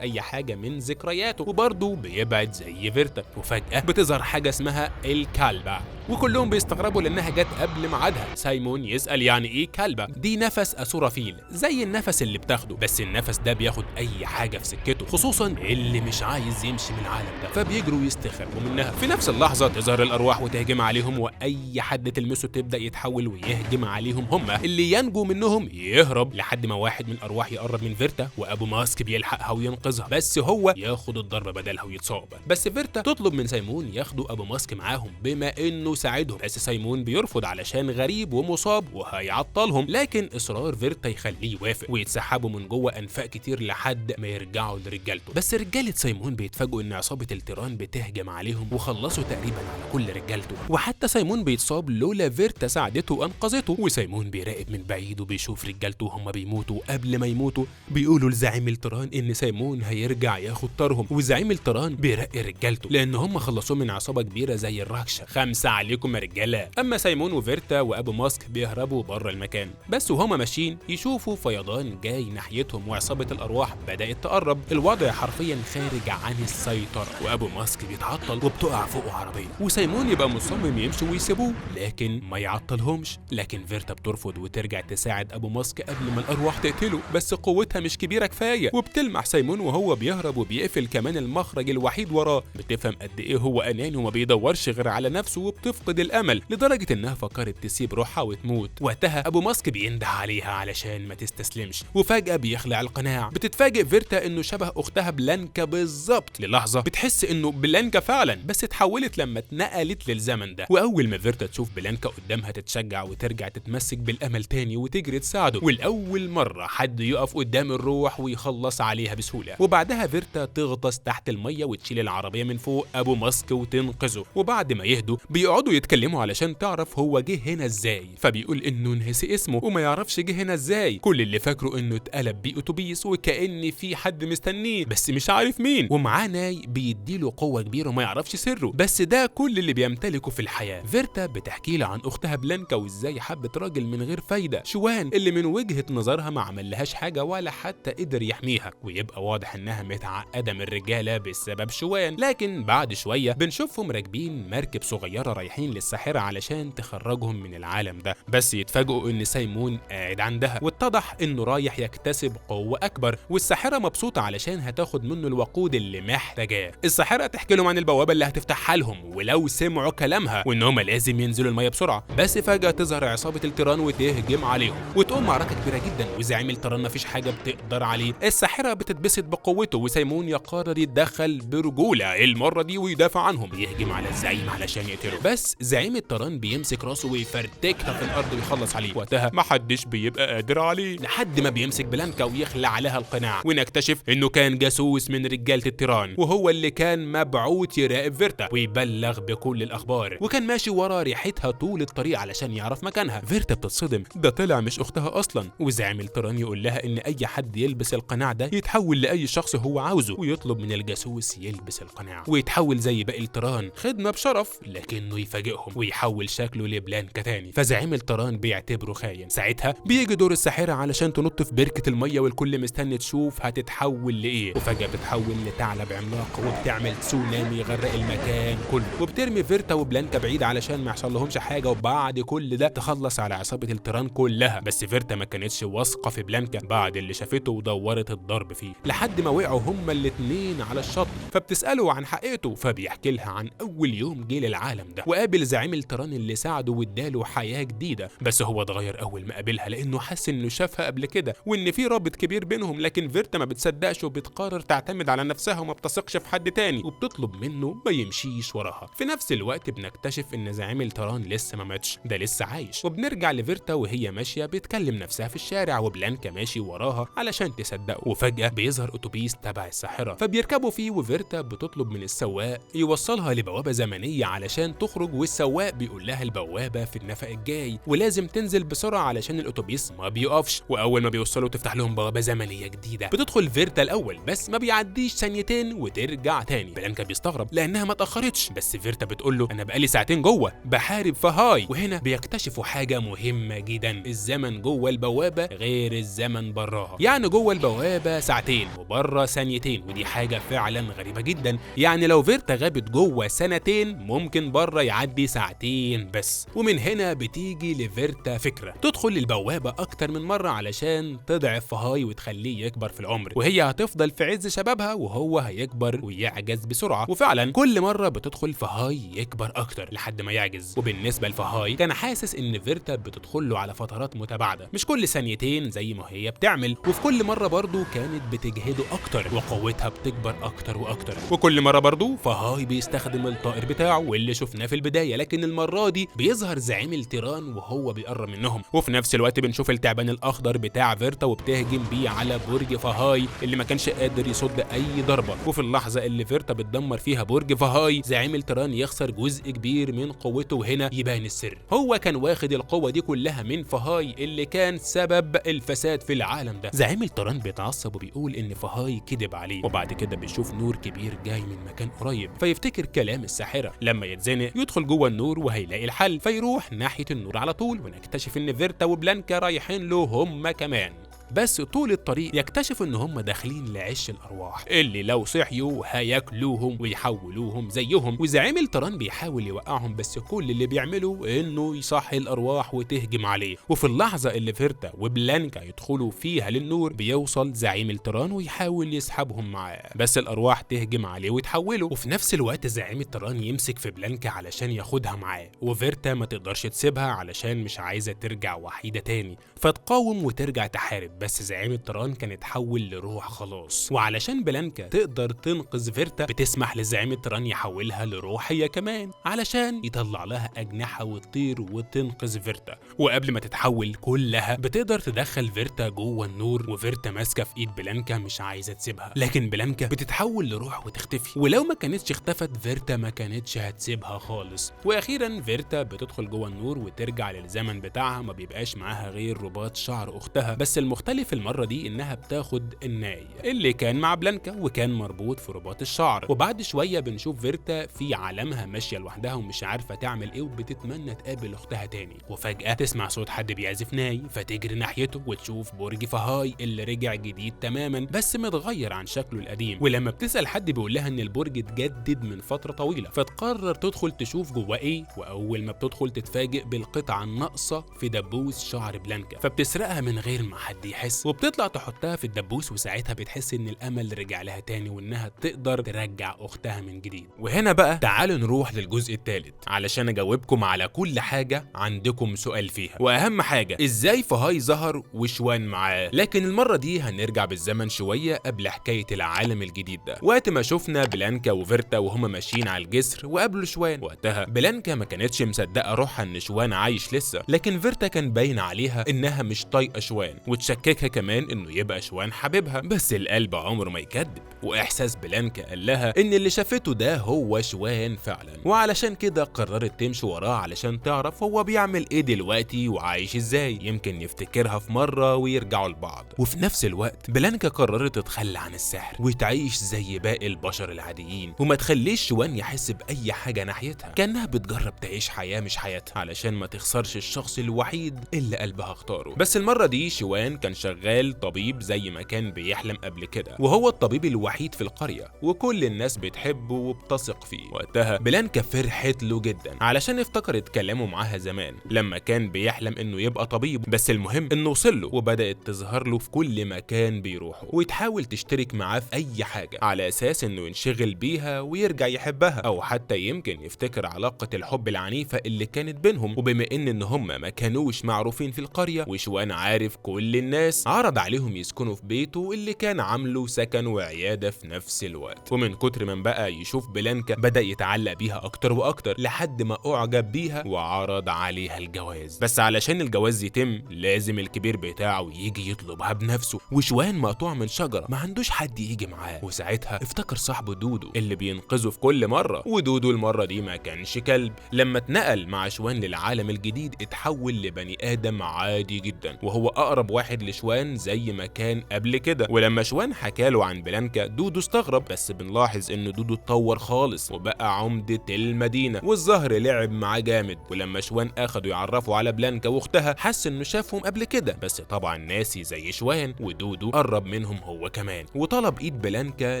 أي حاجة من ذكرياته، وبرضه بيبعد زي فيرتا. وفجأة بتظهر حاجة اسمها الكلبة، وكلهم بيستغربوا لأنها جت قبل ميعادها. سايمون يسأل يعني إيه كلبة؟ دي نفس أسورافيل زي النفس اللي بتاخده، بس النفس ده بياخد أي حاجة في سكته، خصوصا اللي مش عايز يمشي من العالم ده، فبيجروا يستخبوا منها. في نفس اللحظة تظهر الأرواح وتهجم عليهم، وأي حد تلمسه تبدأ يتحول ويهجم عليهم. هما اللي ينجو منهم يهرب، لحد ما واحد من الأرواح يقرب من فيرتا وأبو ماسك بيلحقها وينقذها، بس هو ياخد الضربة بدلها ويتصاب. بس فيرتا تطلب من سايمون ياخدوا أبو ماسك معاهم بما إنه ساعدهم، بس سايمون بيرفض علشان غريب ومصاب وهيعطلهم، لكن إصرار فيرتا يخليه يوافق، ويتسحبوا من جوه أنفاق كتير لحد ما يرجعوا لرجالته. بس رجالة سايمون بيتفاجئوا إن عصابة التيران بتهجم عليهم وخلصوا تقريبا على كل رجالته، وحتى سايمون بيتصاب لولا فيرتا ساعدته وأنقذته. وسايمون بيراقب من بعيد وبيشوف رجالته وهم بيموتوا، قبل ما يموتوا بيقولوا لزعيم التيران إن سايمون هيرجع ياخد طارهم، وزعيم التيران بيرقي رجالته لأن هم خلصوا من عصابة كبيرة زي الراكشا. 5 عليكم يا رجالة. أما سايمون وفيرتا وأبو ماسك بيهربوا بره المكان، بس وهما ماشيين يشوفوا فيضان جاي ناحيتهم وعصابة الأرواح بدأت تقرب. الوضع حرفيا خارج عن السيطرة، وأبو ماسك بيتعطل وبتقع فوقه عربية، وسايمون يبقى مصمم يمشوا ويسيبوه لكن ما يعطلهمش. لكن فيرتا بترفض وترجع تساعد أبو ماسك قبل ما الأرواح تقتله، بس قوتها مش كبيرة كفاية، وبتلمح سايمون وهو بيهرب وبيقفل كمان المخرج الوحيد وراه. بتفهم قد إيه هو أناني وما بيدورش غير على نفسه، وبتفقد الأمل لدرجة إنها فكرت تسيب روحها وتموت. وقتها أبو ماسك بينده عليها علشان ما تستسلمش، وفجأة بيخلع القناع. بتتفاجئ فيرتا إنه شبه أختها بلانكا بالظبط. للحظة بتحس إنه بلانكا فعلا، بس اتحولت لما اتنقلت للزمن ده. وأول ما فيرتا تشوف بلانكا قدامها تتشجع وترجع تتمسك بالأمل تاني وتجري تساعده، والأول مرة حد يقف قدام الروح ويخلص عليها بسهولة. وبعدها فيرتا تغطس تحت المية وتشيل العربية من فوق أبو ماسك وتنقذه. وبعد ما يهدوا بيقعدوا يتكلموا علشان تعرف هو جه هنا ازاي، فبيقول انه نسي اسمه وما يعرفش جه هنا ازاي. كل اللي فاكره انه اتقلب بيه اتوبيس وكأن في حد مستنيه بس مش عارف مين، ومعاه ناي بيديله قوة كبيرة وما يعرفش سره، بس ده كل اللي بيمتلكه في الحياة. فيرتا بتحكي له عن اختها بلانكا وازاي حبت راجل من غير فايدة، شوان، اللي من وجهة نظرها ما عملهاش حاجة ولا حتى قدر يحميها، ويبقى واضح انها متعقدة من الرجالة بسبب شوان. لكن بعد شوية بنشوفهم راكبين مركب صغيرة رايحين رايحين للساحرة علشان تخرجهم من العالم ده، بس يتفاجئوا ان سايمون قاعد عندها، واتضح انه رايح يكتسب قوة اكبر، والساحرة مبسوطة علشان هتاخد منه الوقود اللي محتاجاه. الساحرة تحكي لهم عن البوابة اللي هتفتحها لهم ولو سمعوا كلامها، وان هم لازم ينزلوا المية بسرعة. بس فجأة تظهر عصابة التيران وتهجم عليهم، وتقوم معركة كبيرة جدا، وزعيم التيران مفيش حاجة بتقدر عليه. الساحرة بتتبسط بقوته، وسايمون يقرر يتدخل برجولة المرة دي ويدافع عنهم، يهجم على الزعيم علشان يقتله. بس زعيم التيران بيمسك راسه ويفرتكها في الارض ويخلص عليه. وقتها محدش بيبقى قادر عليه، لحد ما بيمسك بلانكا ويخلع عليها القناع، ونكتشف انه كان جاسوس من رجالة التيران، وهو اللي كان مبعوث يراقب فيرتا ويبلغ بكل الاخبار، وكان ماشي ورا ريحتها طول الطريق علشان يعرف مكانها. فيرتا بتتصدم، ده طلع مش اختها اصلا. وزعيم التيران يقول لها ان اي حد يلبس القناع ده يتحول لاي شخص هو عاوزه، ويطلب من الجاسوس يلبس القناع ويتحول زي باقي التيران، خدمة بشرف، لكنه يفاجئهم ويحول شكله لبلانكا تاني. فزعيم التيران بيعتبره خاين. ساعتها بيجي دور الساحرة علشان تنط في بركة المية، والكل مستني تشوف هتتحول لايه، وفجأة بتتحول لثعلب عملاق وبتعمل تسونامي يغرق المكان كله، وبترمي فيرتا وبلانكا بعيد علشان ما يحصل لهمش حاجة. وبعد كل ده تخلص على عصابة التيران كلها. بس فيرتا ما كانتش واثقة في بلانكا بعد اللي شافته ودورت الضرب فيه، لحد ما وقعوا هما الاتنين على الشط. فبتسأله عن حقيقته، فبيحكي لها عن اول يوم جه للعالم ده، وقابل زعيم التيران اللي ساعده واداله حياة جديدة. بس هو اتغير اول ما قابلها، لانه حس انه شافها قبل كده وان في رابط كبير بينهم. لكن فيرتا ما بتصدقش وبتقرر تعتمد على نفسها وما بتثقش في حد تاني، وبتطلب منه ما يمشيش وراها. في نفس الوقت بنكتشف ان زعيم التيران لسه ما ماتش، ده لسه عايش. وبنرجع لفيرتا وهي ماشيه بتكلم نفسها في الشارع، وبلانكا ماشي وراها علشان تصدقه. وفجاه بيظهر اتوبيس تبع الساحره، فبيركبوا فيه، وفيرتا بتطلب من السواق يوصلها لبوابه زمنيه علشان تخرج. والسواق بيقول لها البوابه في النفق الجاي ولازم تنزل بسرعه علشان الاتوبيس ما بيقفش. واول ما بيوصلوا تفتح لهم بوابه زمنيه جديده. بتدخل فيرتا الاول، بس ما بيعديش ثانيتين وترجع تاني. بلانكا بيستغرب لانها ما اتاخرتش، بس فيرتا بتقول له انا بقالي ساعتين جوه بحارب فهاي. وهنا بيكتشفوا حاجه مهمه جدا، الزمن جوه البوابه غير الزمن براها. يعني جوه البوابه ساعتين وبره ثانيتين، ودي حاجه فعلا غريبه جدا. يعني لو فيرتا غابت جوه سنتين، ممكن بره يعدي ساعتين بس. ومن هنا بتيجي لفيرتا فكره تدخل البوابه اكتر من مره علشان تضعف فهاي وتخليه يكبر في العمر، وهي هتفضل في عز شبابها وهو هيكبر ويعجز بسرعه. وفعلا كل مره بتدخل فهاي يكبر اكتر لحد ما يعجز. وبالنسبه لفهاي كان حاسس ان فيرتا بتدخل له على فترات متباعده، مش كل ثانيتين زي ما هي بتعمل. وفي كل مره برضه كانت بتجهده اكتر وقوتها بتكبر اكتر واكتر. وكل مره برضه فهاي بيستخدم الطائر بتاعه واللي شفناه في البدايه، لكن المره دي بيظهر زعيم التيران وهو بيقرب منهم. وفي نفس الوقت بنشوف التعبان الاخضر بتاع فيرتا وبتهجم بيه على برج فهاي اللي ما كانش قادر يصد اي ضربه. وفي اللحظه اللي فيرتا بتدمر فيها برج فهاي، زعيم التيران يخسر جزء كبير من قوته. وهنا يبان السر، هو كان واخد القوه دي كلها من فهاي اللي كان سبب الفساد في العالم ده. زعيم التيران بيتعصب وبيقول ان فهاي كذب عليه. وبعد كده بيشوف نور كبير جاي من مكان قريب، فيفتكر كلام الساحره. لما يتزنق يدخل جوه النور وهيلاقي الحل، فيروح ناحيه النور على طول. ونكتشف ان فيرتا وبلانكا رايحين له هم كمان. بس طول الطريق يكتشف ان هم داخلين لعش الارواح اللي لو صحيوا هياكلوهم ويحولوهم زيهم. وزعيم التيران بيحاول يوقعهم، بس كل اللي بيعمله انه يصحي الارواح وتهجم عليه. وفي اللحظه اللي فيرتا وبلانكا يدخلوا فيها للنور، بيوصل زعيم التيران ويحاول يسحبهم معاه، بس الارواح تهجم عليه ويتحولوا. وفي نفس الوقت زعيم التيران يمسك في بلانكا علشان ياخدها معاه، وفيرتا ما تقدرش تسيبها علشان مش عايزه ترجع وحيده تاني، فتقاوم وترجع تحارب. بس زعيم التيران كان اتحول لروح خلاص. وعلشان بلانكا تقدر تنقذ فيرتا، بتسمح لزعيم التيران يحولها لروح هي كمان علشان يطلع لها اجنحه وتطير وتنقذ فيرتا. وقبل ما تتحول كلها بتقدر تدخل فيرتا جوه النور، وفيرتا ماسكه في ايد بلانكا مش عايزه تسيبها. لكن بلانكا بتتحول لروح وتختفي، ولو ما كانتش اختفت فيرتا ما كانتش هتسيبها خالص. واخيرا فيرتا بتدخل جوه النور وترجع للزمن بتاعها، ما بيبقاش معاها غير رباط شعر اختها. بس المختلف بتختلف المرة دي انها بتاخد الناي اللي كان مع بلانكا وكان مربوط في رباط الشعر. وبعد شوية بنشوف فيرتا في عالمها ماشية لوحدها ومش عارفة تعمل ايه وبتتمنى تقابل اختها تاني، وفجأة تسمع صوت حد بيعزف ناي فتجري ناحيته وتشوف برج فهاي اللي رجع جديد تماما بس متغير عن شكله القديم. ولما بتسأل حد بيقول لها ان البرج اتجدد من فترة طويلة، فتقرر تدخل تشوف جواه ايه. واول ما بتدخل تتفاجئ بالقطعة الناقصة في دبوس شعر بلانكا، فبتسرقها من غير ما حد يحس وبتطلع تحطها في الدبوس. وساعتها بتحس ان الامل رجع لها تاني وانها تقدر ترجع اختها من جديد. وهنا بقى تعالوا نروح للجزء الثالث علشان اجاوبكم على كل حاجة عندكم سؤال فيها، واهم حاجة ازاي فهاي ظهر وشوان معاه. لكن المرة دي هنرجع بالزمن شوية قبل حكاية العالم الجديد ده، وقت ما شفنا بلانكا وفيرتا وهما ماشيين على الجسر وقابلوا شوان. وقتها بلانكا ما كانتش مصدقة روحها ان شوان عايش لسه، لكن فيرتا كان باين عليها انها مش طايقة شوان وتشككها كمان انه يبقى شوان حبيبها. بس القلب عمره ما يكذب، واحساس بلانكا قال لها ان اللي شافته ده هو شوان فعلا، وعلشان كده قررت تمشي وراه علشان تعرف هو بيعمل ايه دلوقتي وعايش ازاي، يمكن يفتكرها في مرة ويرجعوا لبعض. وفي نفس الوقت بلانكا قررت تتخلى عن السحر وتعيش زي باقي البشر العاديين وما تخليش شوان يحس بأي حاجة ناحيتها، كأنها بتجرب تعيش حياة مش حياتها علشان ما تخسرش الشخص الوحيد اللي قلبها اختاره. بس المرة دي شوان كان شغال طبيب زي ما كان بيحلم قبل كده، وهو الطبيب الوحيد في القرية وكل الناس بتحبه وبتثق فيه. وقتها بلانكا فرحت له جدا علشان افتكرت كلامه معاها زمان لما كان بيحلم انه يبقى طبيب، بس المهم انه وصل له وبدأت تظهر له في كل مكان بيروحه وتحاول تشترك معاه في اي حاجة على اساس انه ينشغل بيها ويرجع يحبها، او حتى يمكن يفتكر علاقة الحب العنيفة اللي كانت بينهم. وبما ان هم ما كانوش معروفين في القرية وشوان عارف كل الناس، عرض عليهم يسكنوا في بيته اللي كان عامله سكن وعيادة في نفس الوقت. ومن كتر ما بقى يشوف بلانكا بدأ يتعلق بيها اكتر واكتر لحد ما اعجب بيها وعرض عليها الجواز. بس علشان الجواز يتم لازم الكبير بتاعه يجي يطلبها بنفسه، وشوان مقطوع من شجرة ما عندوش حد يجي معاه. وساعتها افتكر صاحبه دودو اللي بينقذه في كل مرة، ودودو المرة دي ما كانش كلب. لما اتنقل مع شوان للعالم الجديد اتحول لبني ادم عادي جدا، وهو اقرب واحد لشوان زي ما كان قبل كده. ولما شوان حكاله عن بلانكا دودو استغرب، بس بنلاحظ ان دودو اتطور خالص وبقى عمدة المدينة، والظهر لعب معاه جامد. ولما شوان اخدوا يعرفوا على بلانكا واختها حس انه شافهم قبل كده، بس طبعا ناسي زي شوان. ودودو قرب منهم هو كمان وطلب ايد بلانكا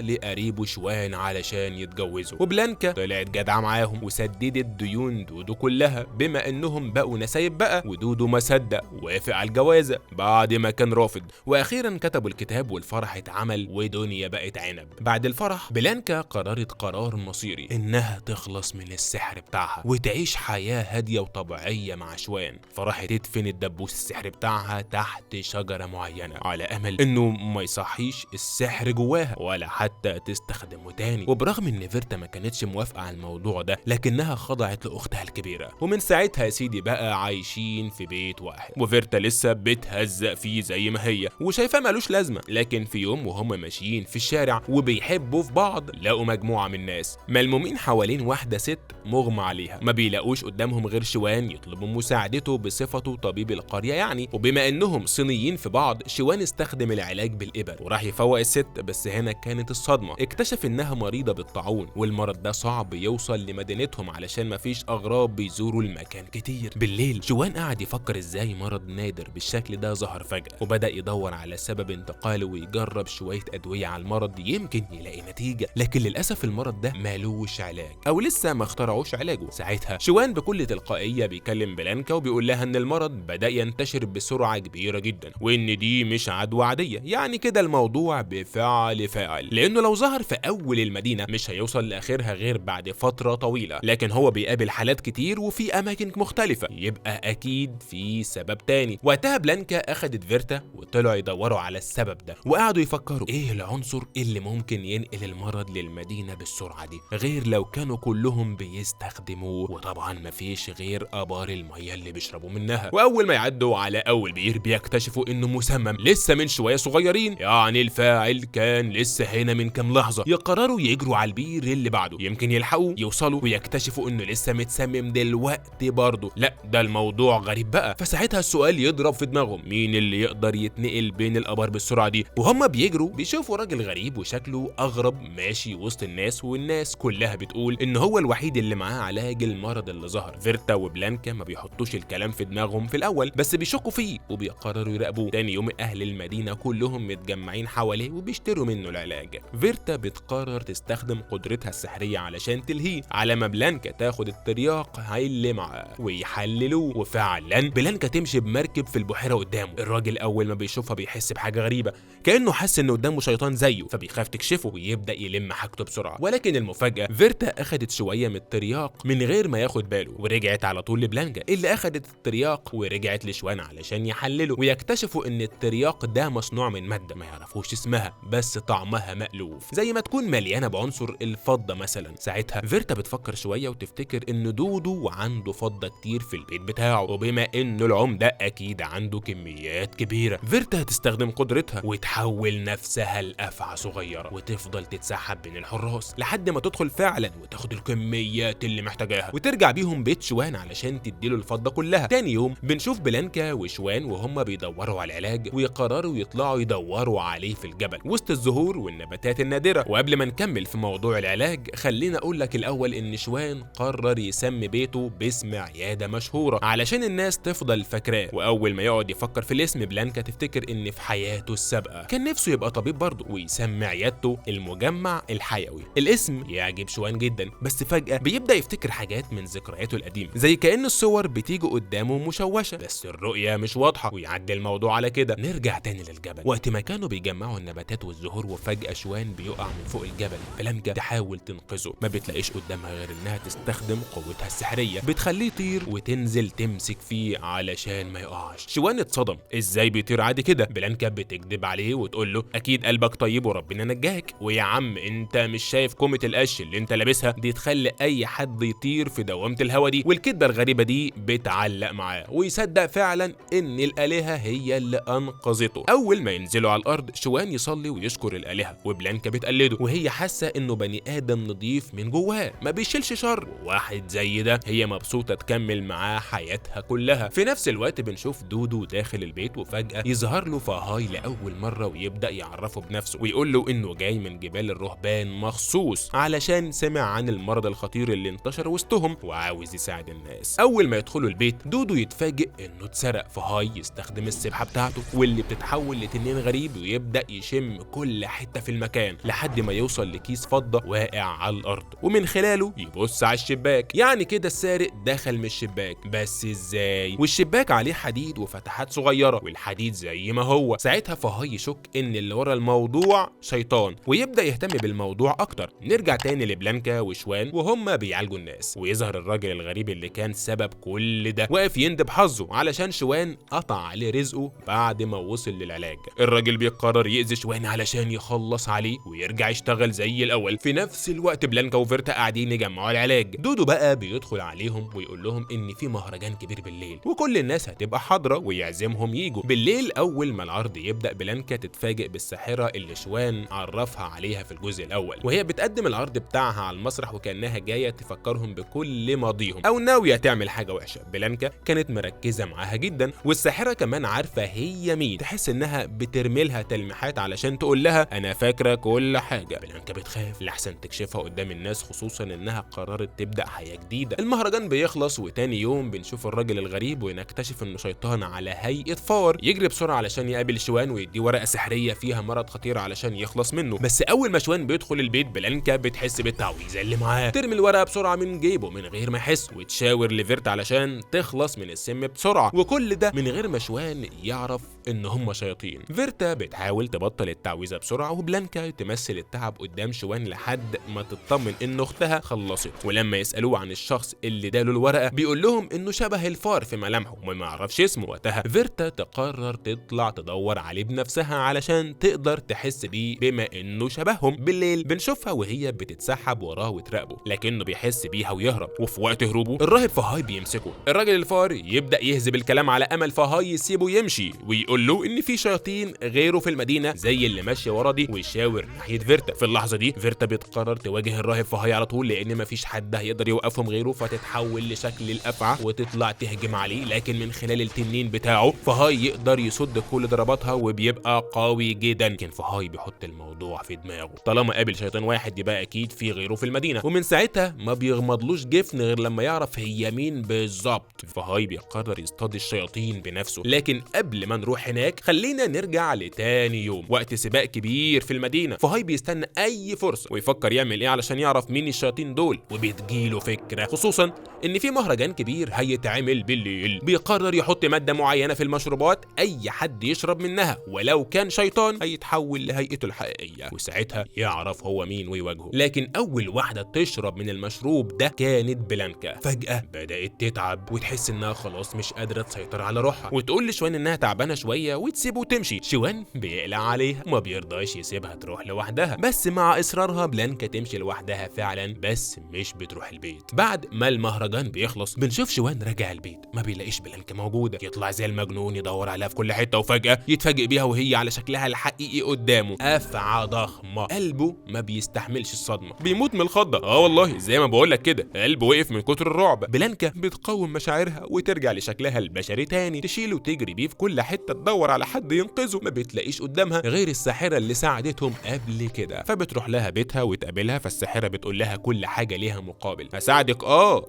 لقريبه شوان علشان يتجوزوا، وبلانكا طلعت جدعة معاهم وسددت ديون دودو كلها بما انهم بقوا نسايب بقى. ودودو ما صدق وافق على الجوازة بعد ما كان رافض. واخيرا كتبوا الكتاب والفرح اتعمل ودنيا بقت عنب. بعد الفرح بلانكا قررت قرار مصيري انها تخلص من السحر بتاعها وتعيش حياة هادية وطبيعية مع شوان، فراحت تدفن الدبوس السحر بتاعها تحت شجرة معينة على امل انه ما يصحيش السحر جواها ولا حتى تستخدمه تاني. وبرغم ان فيرتا ما كانتش موافقة على الموضوع ده لكنها خضعت لاختها الكبيرة، ومن ساعتها يا سيدي بقى عايشين في بيت واحد، وفيرتا لسه بتهزق فيه زي ما هي وشايفاه مالوش لازمة. لكن في يوم وهم ماشيين في الشارع وبيحبوا في بعض لقوا مجموعة من الناس ملمومين حوالين واحدة ست مغمى عليها، ما بيلاقوش قدامهم غير شوان يطلبوا مساعدته بصفته طبيب القرية يعني. وبما انهم صينيين في بعض شوان استخدم العلاج بالإبر وراح يفوق الست، بس هنا كانت الصدمة، اكتشف انها مريضة بالطاعون والمرض ده صعب يوصل لمدينتهم علشان مفيش اغراب بيزوروا المكان كتير. بالليل شوان قاعد يفكر ازاي مرض نادر بالشكل ده ظهر فجأة، وبدأ يدور على سبب انتقاله ويجرب شوية ادوية على المرض يمكن يلاقي نتيجة. لكن للاسف المرض ده مالوش علاج او لسه ما اخترعوش علاجه. ساعتها شوان بكل تلقائية بيكلم بلانكا وبيقول لها ان المرض بدأ ينتشر بسرعة كبيرة جدا وان دي مش عدوى عادية، يعني كده الموضوع بفعل فاعل، لانه لو ظهر في اول المدينة مش هيوصل لاخرها غير بعد فترة طويلة. لكن هو بيقابل حالات كتير وفي اماكن مختلفة، يبقى اكيد في سبب تاني. وقتها بلانكا اخدت فيرتا وطلعوا يدوروا على السبب ده وقعدوا يفكروا ايه العنصر اللي ممكن ينقل المرض للمدينة بالسرعة دي غير لو كانوا كلهم بيستخدموه. وطبعا مفيش غير ابار المية اللي بيشربوا منها. واول ما يعدوا على اول بير بيكتشفوا انه مسمم لسه من شوية صغيرين، يعني الفاعل كان لسه هنا من كام لحظة. يقرروا يجروا على البير اللي بعده يمكن يلحقوا يوصلوا ويكتشفوا انه لسه متسمم دلوقتي برضه. لا ده الموضوع غريب بقى. فساعتها السؤال يضرب في دماغهم، مين اللي يقدر يتنقل بين الابار بالسرعه دي. وهم بيجروا بيشوفوا راجل غريب وشكله اغرب ماشي وسط الناس، والناس كلها بتقول ان هو الوحيد اللي معاه علاج المرض اللي ظهر. فيرتا وبلانكا ما بيحطوش الكلام في دماغهم في الاول، بس بيشكوا فيه وبيقرروا يراقبوه. تاني يوم اهل المدينه كلهم متجمعين حواليه وبيشتروا منه العلاج. فيرتا بتقرر تستخدم قدرتها السحريه علشان تلهيه، على ما بلانكا تاخد الترياق اللي معاه ويحللوه. وفعلا بلانكا تمشي بمركب في البحيره قدامه. الراجل اول ما بيشوفها بيحس بحاجه غريبه، كانه حس ان قدامه شيطان زيه، فبيخاف تكشفه ويبدا يلم حاجته بسرعه. ولكن المفاجاه فيرتا اخدت شويه من الترياق من غير ما ياخد باله، ورجعت على طول لبلانكا اللي اخدت الترياق ورجعت لشوان علشان يحلله. ويكتشفوا ان الترياق ده مصنوع من ماده ما يعرفوش اسمها، بس طعمها مألوف زي ما تكون مليانه بعنصر الفضه مثلا. ساعتها فيرتا بتفكر شويه وتفتكر ان دودو عنده فضه كتير في البيت بتاعه، وبما انه العمده اكيد عنده كميات كبيره. فيرتا هتستخدم قدرتها وتحول نفسها لافعى صغيره وتفضل تتسحب بين الحراس لحد ما تدخل فعلا وتاخد الكميات اللي محتاجاها وترجع بيهم بيت شوان علشان تديله الفضه كلها. تاني يوم بنشوف بلانكا وشوان وهم بيدوروا على العلاج، ويقرروا يطلعوا يدوروا عليه في الجبل وسط الزهور والنباتات النادره. وقبل ما نكمل في موضوع العلاج خلينا اقول لك الاول ان شوان قرر يسمي بيته باسم عياده مشهوره علشان الناس تفضل فاكراه. واول ما يقعد يفكر في الاسم بلانكا تفتكر ان في حياته السابقه كان نفسه يبقى طبيب برضه، ويسمي عيادته المجمع الحيوي. الاسم يعجب شوان جدا، بس فجاه بيبدا يفتكر حاجات من ذكرياته القديمه، زي كأن الصور بتيجي قدامه مشوشه بس الرؤيه مش واضحه، ويعدي الموضوع على كده. نرجع تاني للجبل وقت ما كانوا بيجمعوا النباتات والزهور، وفجاه شوان بيقع من فوق الجبل. بلانكا تحاول تنقذه، ما بتلاقيش قدامها غير انها تستخدم قوتها السحريه بتخليه يطير وتنزل تمسك فيه علشان ما يقعش. شوان اتصدم، ازاي بيطير عادي كده؟ بلانكا بتكذب عليه وتقول له اكيد قلبك طيب وربنا نجاك، ويا عم انت مش شايف كومه القش اللي انت لابسها دي تخلي اي حد يطير في دوامه الهوا دي؟ والكذبه الغريبه دي بتعلق معاه ويصدق فعلا ان الالهه هي اللي انقذته. اول ما ينزلوا على الارض شوان يصلي ويشكر الالهه، وبلانكا بتقلده وهي حاسه انه بني ادم نضيف من جواه ما بيشيلش شر، وواحد زي ده هي مبسوطه تكمل معاه حياتها كلها. في نفس الوقت بنشوف دودو داخل البيت، وفجاه يظهر له فهاي لاول مره ويبدا يعرفه بنفسه ويقول له انه جاي من جبال الرهبان مخصوص علشان سمع عن المرض الخطير اللي انتشر وسطهم وعاوز يساعد الناس. اول ما يدخلوا البيت دودو يتفاجئ انه اتسرق. فهاي يستخدم السبحه بتاعته واللي بتتحول لتنين غريب ويبدا يشم كل حته في المكان لحد ما يوصل لكيس فضه واقع على الارض، ومن خلاله يبص على الشباك. يعني كده السارق دخل من الشباك، بس ازاي؟ والشباك عليه حديد وفتحات صغيره والحديد زي ما هو. ساعتها فهاي يشك ان اللي ورا الموضوع شيطان ويبدا يهتم بالموضوع اكتر. نرجع تاني لبلانكا وشوان وهم بيعالجوا الناس، ويظهر الراجل الغريب اللي كان سبب كل ده واقف يندب حظه علشان شوان قطع عليه رزقه بعد ما وصل للعلاج. الراجل بيقرر يأذي شوان علشان يخلص عليه ويرجع يشتغل زي الاول. في نفس الوقت بلانكا وفيرتا قاعدين يجمعوا العلاج. دودو بقى بيدخل عليهم ويقول لهم ان في مهرجان كبير بالليل وكل الناس هتبقى حاضره ويعزمهم ييجوا. بالليل اول ما العرض يبدا بلانكا تتفاجئ بالساحره اللي شوان عرفها عليها في الجزء الاول، وهي بتقدم العرض بتاعها على المسرح وكانها جايه تفكرهم بكل ماضيهم او ناويه تعمل حاجه وحشه. بلانكا كانت مركزه معاها جدا، والساحره كمان عارفه هي مين، تحس انها بترمي لها تلميحات علشان تقول لها انا فاكره كل حاجه. بلانكا بتخاف لاحسن تكشفها قدام الناس، خصوصا انها قررت تبدا حياه جديده. المهرجان بيخلص وتاني يوم بنشوف الراجل الغريب ونكتشف انه شيطان على هيئه فار يجري بسرعه علشان يقابل شوان ويديه ورقه سحريه فيها مرض خطير علشان يخلص منه. بس اول ما شوان بيدخل البيت بلانكا بتحس بالتعويذه اللي معاه، ترمي الورقه بسرعه من جيبه من غير ما يحس وتشاور لفيرتا علشان تخلص من السم بسرعه، وكل ده من غير ما شوان يعرف ان هم شياطين. فيرتا بتحاول تبطل التعويذه بسرعه، وبلانكا تمثل التعب قدام شوان لحد ما تطمن ان اختها خلصت. ولما يسالوه عن الشخص اللي اداله الورقه بيقول لهم انه شبه الفار في ملامحه وما يعرفش اسمه. وقتها فيرتا تقرر تطلع تدور عليه بنفسها علشان تقدر تحس بيه بما انه شبههم. بالليل بنشوفها وهي بتتسحب وراه وتراقبه لكنه بيحس بيها ويهرب، وفي وقت هروبه الراهب فهاي بيمسكه. الراجل الفار يبدا يهذب الكلام على امل فهاي يسيبه يمشي ويقول بيقول له ان في شياطين غيره في المدينه زي اللي ماشيه ورا دي، ويشاور ناحيه فيرتا. في اللحظه دي فيرتا بتقرر تواجه الراهب فهاي على طول، لان مفيش حد هيقدر يوقفهم غيره، فتتحول لشكل الافعى وتطلع تهجم عليه، لكن من خلال التنين بتاعه فهاي يقدر يصد كل ضرباتها وبيبقى قوي جدا. لكن فهاي بيحط الموضوع في دماغه، طالما قابل شيطان واحد يبقى اكيد في غيره في المدينه، ومن ساعتها ما بيغمضلوش جفن غير لما يعرف هي مين بالظبط. فهاي بيقرر يصطاد الشياطين بنفسه. لكن قبل ما نروح هناك خلينا نرجع لتاني يوم، وقت سباق كبير في المدينه. فهاي بيستنى اي فرصه ويفكر يعمل ايه علشان يعرف مين الشياطين دول، وبتجيله فكره، خصوصا ان في مهرجان كبير هيتعمل بالليل. بيقرر يحط ماده معينه في المشروبات اي حد يشرب منها ولو كان شيطان هيتحول لهيئته الحقيقيه، وساعتها يعرف هو مين ويواجهه. لكن اول واحده تشرب من المشروب ده كانت بلانكا. فجاه بدات تتعب وتحس انها خلاص مش قادره تسيطر على روحها، وتقول لشوان انها تعبانه شويه وتسيبه وتمشي. شوان بيقلق عليها وما بيرضاش يسيبها تروح لوحدها، بس مع اصرارها بلانكا تمشي لوحدها فعلا، بس مش بتروح البيت. بعد ما المهرجان بيخلص بنشوف شوان راجع البيت، ما بيلاقيش بلانكا موجوده، يطلع زي المجنون يدور عليها في كل حته، وفجاه يتفاجئ بيها وهي على شكلها الحقيقي قدامه، افعى ضخمه. قلبه ما بيستحملش الصدمه، بيموت من الخضه. والله زي ما بقول لك كده، قلبه وقف من كتر الرعب. بلانكا بتقاوم مشاعرها وترجع لشكلها البشري تاني، تشيله وتجري بيه في كل حته تدور على حد ينقذه. ما بتلاقيش قدامها غير الساحره اللي ساعدتهم قبل كده، فبتروح لها بيتها وتقابلها. فالساحره بتقول لها كل حاجه ليها مقابل، هساعدك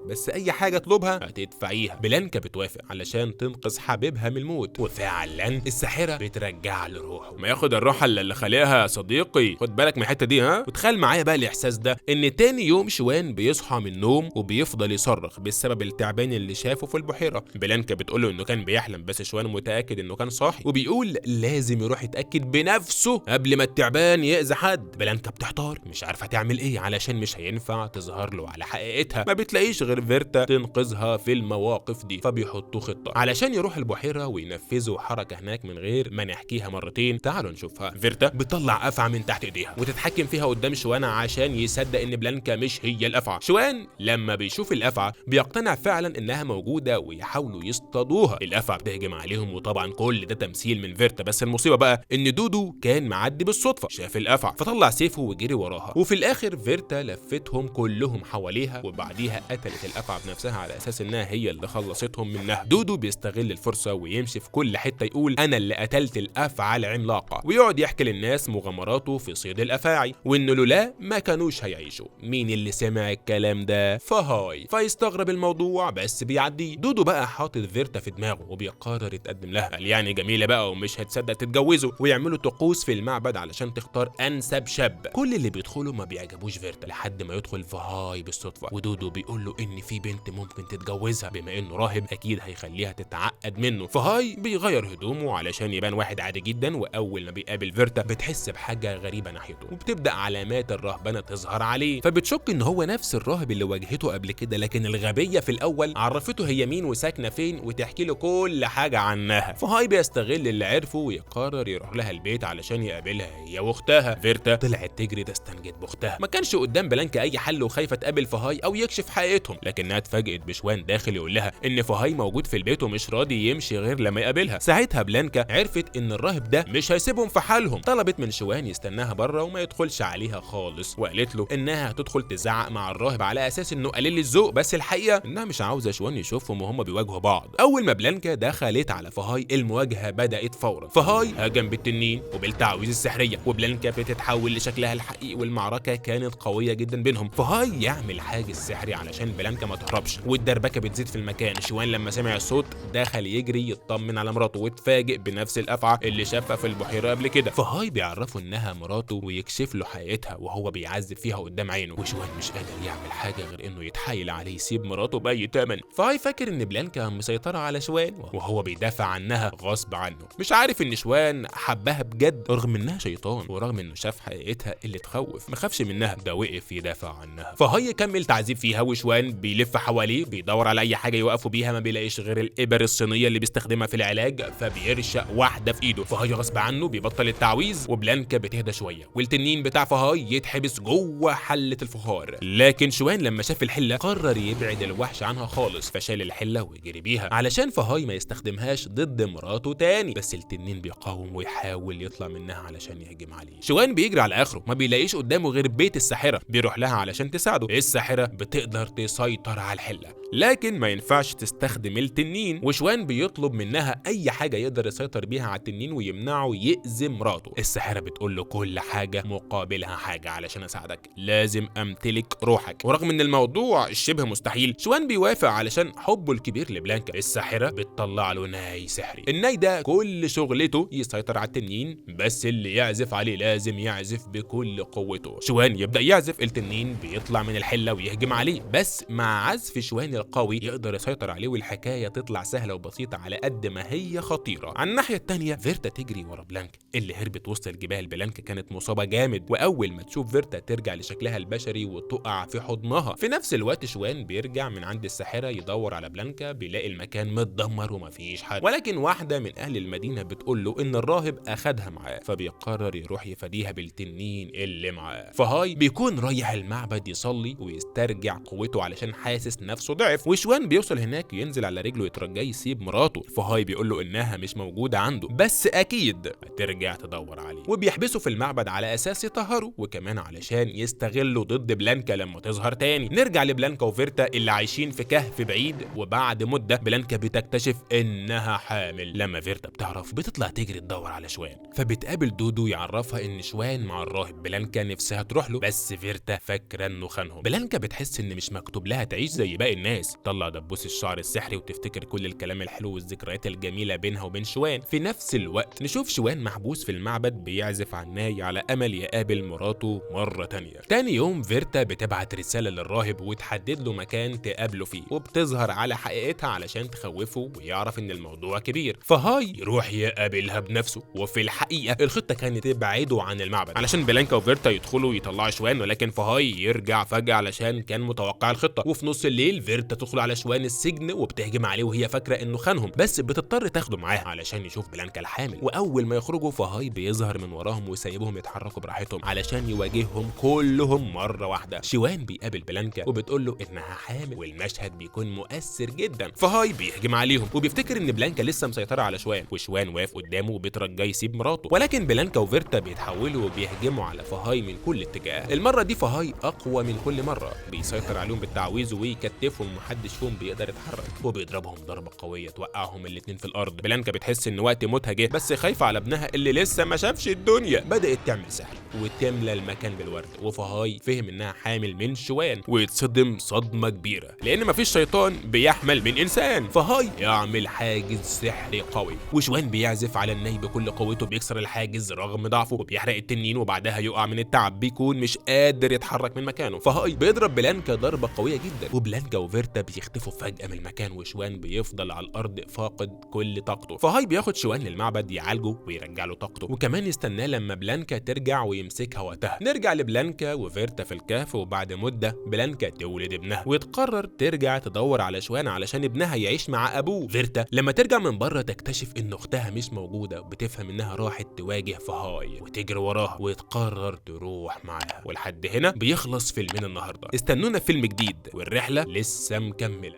بس اي حاجه اطلبها هتدفعيها. بلانكا بتوافق علشان تنقذ حبيبها من الموت، وفعلا الساحره بترجع له روحه. ما ياخد الروحه اللي خليها يا صديقي، خد بالك من الحته دي وتخيل معايا بقى الاحساس ده، ان تاني يوم شوان بيصحى من النوم وبيفضل يصرخ بسبب التعبان اللي شافه في البحيره. بلانكا بتقوله انه كان بيحلم، بس شوان متاكد انه كان صاحي، وبيقول لازم يروح يتاكد بنفسه قبل ما التعبان يأذي حد. بلانكا بتحتار مش عارفه تعمل ايه، علشان مش هينفع تظهر له على حقيقتها. ما بتلاقيش غير فيرتا تنقذها في المواقف دي، فبيحطوا خطه علشان يروح البحيره وينفذوا حركه هناك من غير ما نحكيها مرتين. تعالوا نشوفها. فيرتا بتطلع افعى من تحت ايديها وتتحكم فيها قدام شوان عشان يصدق ان بلانكا مش هي الافعى. شوان لما بيشوف الافعى بيقتنع فعلا انها موجوده ويحاولوا يصطادوها. الافعى بتهجم عليهم، وطبعا كل ده تمثيل من فيرتا. بس المصيبه بقى ان دودو كان معدي بالصدفه، شاف الافعى فطلع سيفه وجري وراها، وفي الاخر فيرتا لفتهم كلهم حواليها، وبعديها قتلت الافعى بنفسها على اساس انها هي اللي خلصتهم منها. دودو بيستغل الفرصه ويمشي في كل حته يقول انا اللي قتلت الافعى العملاقه، ويقعد يحكي للناس مغامراته في صيد الافاعي، وانه لولا ما كانوش هيعيشوا. مين اللي سمع الكلام ده؟ فهاي. فيستغرب الموضوع بس بيعديه. دودو بقى حاطط فيرتا في دماغه وبيقرر يتقدم لها، قال يعني جميله بقى ومش هتصدق تتجوزه، ويعملوا طقوس في المعبد علشان تختار انسب شاب. كل اللي بيدخلوا ما بيعجبوش فيرتا لحد ما يدخل فهاي بالصدفه، ودودو بيقول له ان في بنت ممكن تتجوزها، بما انه راهب اكيد هيخليها تتعقد منه. فهاي بيغير هدومه علشان يبان واحد عادي جدا، واول ما بيقابل فيرتا بتحس بحاجه غريبه ناحيته، وبتبدا علامات الرهبنه تظهر عليه، فبتشك ان هو نفس الراهب اللي واجهته قبل كده. لكن الغبيه في الاول عرفته هي مين وساكنه فين وتحكي له كل حاجه عنها. فهاي بيستغل اللي عرفه ويقرر يروح لها البيت علشان يقابلها هي واختها. فيرتا طلعت تجري تستنجد باختها، ما كانش قدام بلانكا اي حل وخايفه تقابل فهاي او يكشف حقيقتهم، لكنها اتفاجئت بشوان داخل يقول لها ان فهاي موجود في البيت ومش راضي يمشي غير لما يقابلها. ساعتها بلانكا عرفت ان الراهب ده مش هيسيبهم في حالهم، طلبت من شوان يستناها بره وما يدخلش عليها خالص، وقالت له انها هتدخل تزعق مع الراهب على اساس انه قليل الذوق، بس الحقيقه انها مش عاوزه شوان يشوفهم وهم بيواجهوا بعض. اول ما بلانكا دخلت على فهاي المواجهه بدات فورا. فهاي هاجم بالتنين وبالتعويذ السحريه، وبلانكا بتتحول لشكلها الحقيقي، والمعركه كانت قويه جدا بينهم. فهاي يعمل حاجز سحري علشان بلانكا ما تهربش، والدربكه بتزيد في المكان. شوان لما سمع الصوت دخل يجري يطمن على مراته، واتفاجئ بنفس الافعى اللي شافها في البحيره قبل كده. فهاي بيعرفوا انها مراته ويكشف له حقيقتها وهو بيعذب فيها قدام عينه، وشوان مش قادر يعمل حاجه غير انه يتحايل عليه يسيب مراته باي تمن. فهاي فاكر ان بلانكا مسيطره على شوان وهو بيدافع عنها غصب عنه، مش عارف ان شوان حبها بجد رغم انها شيطان، ورغم انه شاف حقيقتها اللي تخوف ما خافش منها، ده وقف يدافع عنها. فهاي كمل تعذيب فيها، وشوان بيلف حواليه بيدور على اي حاجه يوقفوا بيها، ما بيلاقيش غير الابر الصينيه اللي بيستخدمها في العلاج، فبيرشق واحده في ايده. فهاي غصب عنه بيبطل التعويذ، وبلانكا بتهدى شويه، والتنين بتاع فهاي يتحبس جوه حله الفخار. لكن شوان لما شاف الحله قرر يبعد الوحش عنها خالص، فشال الحله وجري بيها علشان فهاي ما يستخدمهاش ضد مراته تاني، بس التنين بيقاوم ويحاول يطلع منها علشان يهجم عليه. شوان بيجري على اخره، ما بيلاقيش قدامه غير بيت الساحره، بيروح لها علشان تساعده. الساحره بتقدر تسيطر على الحله، لكن ما ينفعش تستخدم التنين، وشوان بيطلب منها اي حاجه يقدر يسيطر بيها على التنين ويمنعه يأذي مراته. الساحره بتقول له كل حاجه مقابلها حاجه علشان اساعدك، لازم امتلك روحك. ورغم ان الموضوع شبه مستحيل، شوان بيوافق علشان حبه الكبير لبلانكا. الساحره بتطلع له ناي سحري، الناي ده كل شغلته يسيطر على التنين، بس اللي يعزف عليه لازم يعزف بكل قوته. شوان يبدا يعزف، التنين بيطلع من الحله ويهجم عليه، بس مع عزف شوان القوي يقدر يسيطر عليه، والحكايه تطلع سهله وبسيطه على قد ما هي خطيره. على الناحيه الثانيه فيرتا تجري ورا بلانكا اللي هربت وسط الجبال. بلانكا كانت مصابه جامد، واول ما تشوف فيرتا ترجع لشكلها البشري وتقع في حضنها. في نفس الوقت شوان بيرجع من عند الساحره يدور على بلانكا، بيلاقي المكان متدمر ومفيش حد، ولكن واحده من اهل المدينه بتقول له ان الراهب اخدها معاه، فبيقرر يروح يفديها بالتنين اللي معاه. فهاي بيكون رايح المعبد يصلي ويسترجع قوته علشان حاسس نفسه ضعف، وشوان بيوصل هناك ينزل على رجله يترجاه يسيب مراته. فهاي بيقول له انها مش موجوده عنده، بس اكيد هترجع تدور عليه، وبيحبسه في المعبد على اساس يطهره، وكمان علشان يستغله ضد بلانكا لما تظهر تاني. نرجع لبلانكا وفيرتا اللي عايشين في كهف بعيد، وبعد مده بلانكا بتكتشف انها حامل. لما فيرتا بتعرف بتطلع تجري تدور على شوان، فبتقابل دودو يعرفها ان شوان مع الراهب. بلانكا نفسها تروح له، بس فيرتا فاكره انه خانهم. بلانكا بتحس ان مش مكتوب لها تعيش زي باقي الناس، طلع دبوس الشعر السحري وتفتكر كل الكلام الحلو والذكريات الجميله بينها وبين شوان. في نفس الوقت نشوف شوان محبوس في المعبد بيعزف على الناي على امل يقابل مراته مره تانيه. تاني يوم فيرتا بتبعت رساله للراهب وتحدد له مكان تقابله فيه، وبتظهر على حقيقتها علشان تخوفه ويعرف ان الموضوع كبير. فهاي يروح يقابلها بنفسه، وفي الحقيقه الخطه كانت تبعده عن المعبد علشان بلانكا وفيرتا يدخلوا يطلعوا شوان، ولكن فهاي يرجع فجاه علشان كان متوقع الخطه. وفي نص الليل فيرتا تدخل على شوان السجن وبتهجم عليه وهي فاكره انه خانهم، بس بتضطر تاخده معاها علشان يشوف بلانكا الحامل. واول ما يخرجوا فهاي بيظهر من وراهم ويسيبهم يتحركوا براحتهم علشان يواجههم كلهم مره واحده. شوان بيقابل بلانكا وبتقول له انها حامل، والمشهد بيكون مؤثر جدا. فهاي بيهجم عليهم وبيفتكر ان بلانكا لسه مسيطره على شوان، وشوان واقف قدامه وبيترجاه يسيب مراته، ولكن بلانكا وفيرتا بيتحولوا وبيهجموا على فهاي من كل اتجاه. المره دي فهاي اقوى من كل مره، بيسيطر عليهم بالتعويذ ويكتفهم ومحدش فيهم بيقدر يتحرك، وبيضربهم ضربه قويه توقعهم الاتنين في الارض. بلانكا بتحس ان وقت موتها جه، بس خايفه على ابنها اللي لسه ما شافش الدنيا. بدات تعمل سحر وتملى المكان بالورد، وفهاي فهم انها حامل من شوان ويتصدم صدمه كبيره، لان مفيش شيطان بيحمل من انسان. فهاي يعمل حاجز سحري قوي، وشوان بيعزف على الناي بكل قوته، بيكسر الحاجز رغم ضعفه وبيحرق التنين، وبعدها يقع من التعب، بيكون مش قادر يتحرك من مكانه. فهاي بيضرب بلانكا ضربه قويه جدا، وبلانكا وفيرتا بيختفوا فجاه من المكان، وشوان بيفضل على الارض فاقد كل طاقته. فهاي بياخد شوان للمعبد يعالجه ويرجع له طاقته، وكمان يستناه لما بلانكا ترجع ويمسكها وقتها. نرجع لبلانكا وفيرتا في الكهف، وبعد مده بلانكا تولد ابنها وتقرر ترجع تدور على شوان علشان ابنها يعيش مع ابوه. فيرتا لما ترجع من بره تكتشف ان اختها مش موجوده، وبتفهم انها راحت تواجه فهاي وتجري وراها وتقرر تروح معاها. ولحد هنا بيخلص فيلمنا النهارده. استنونا فيلم جديد والرحله لسه مكمله.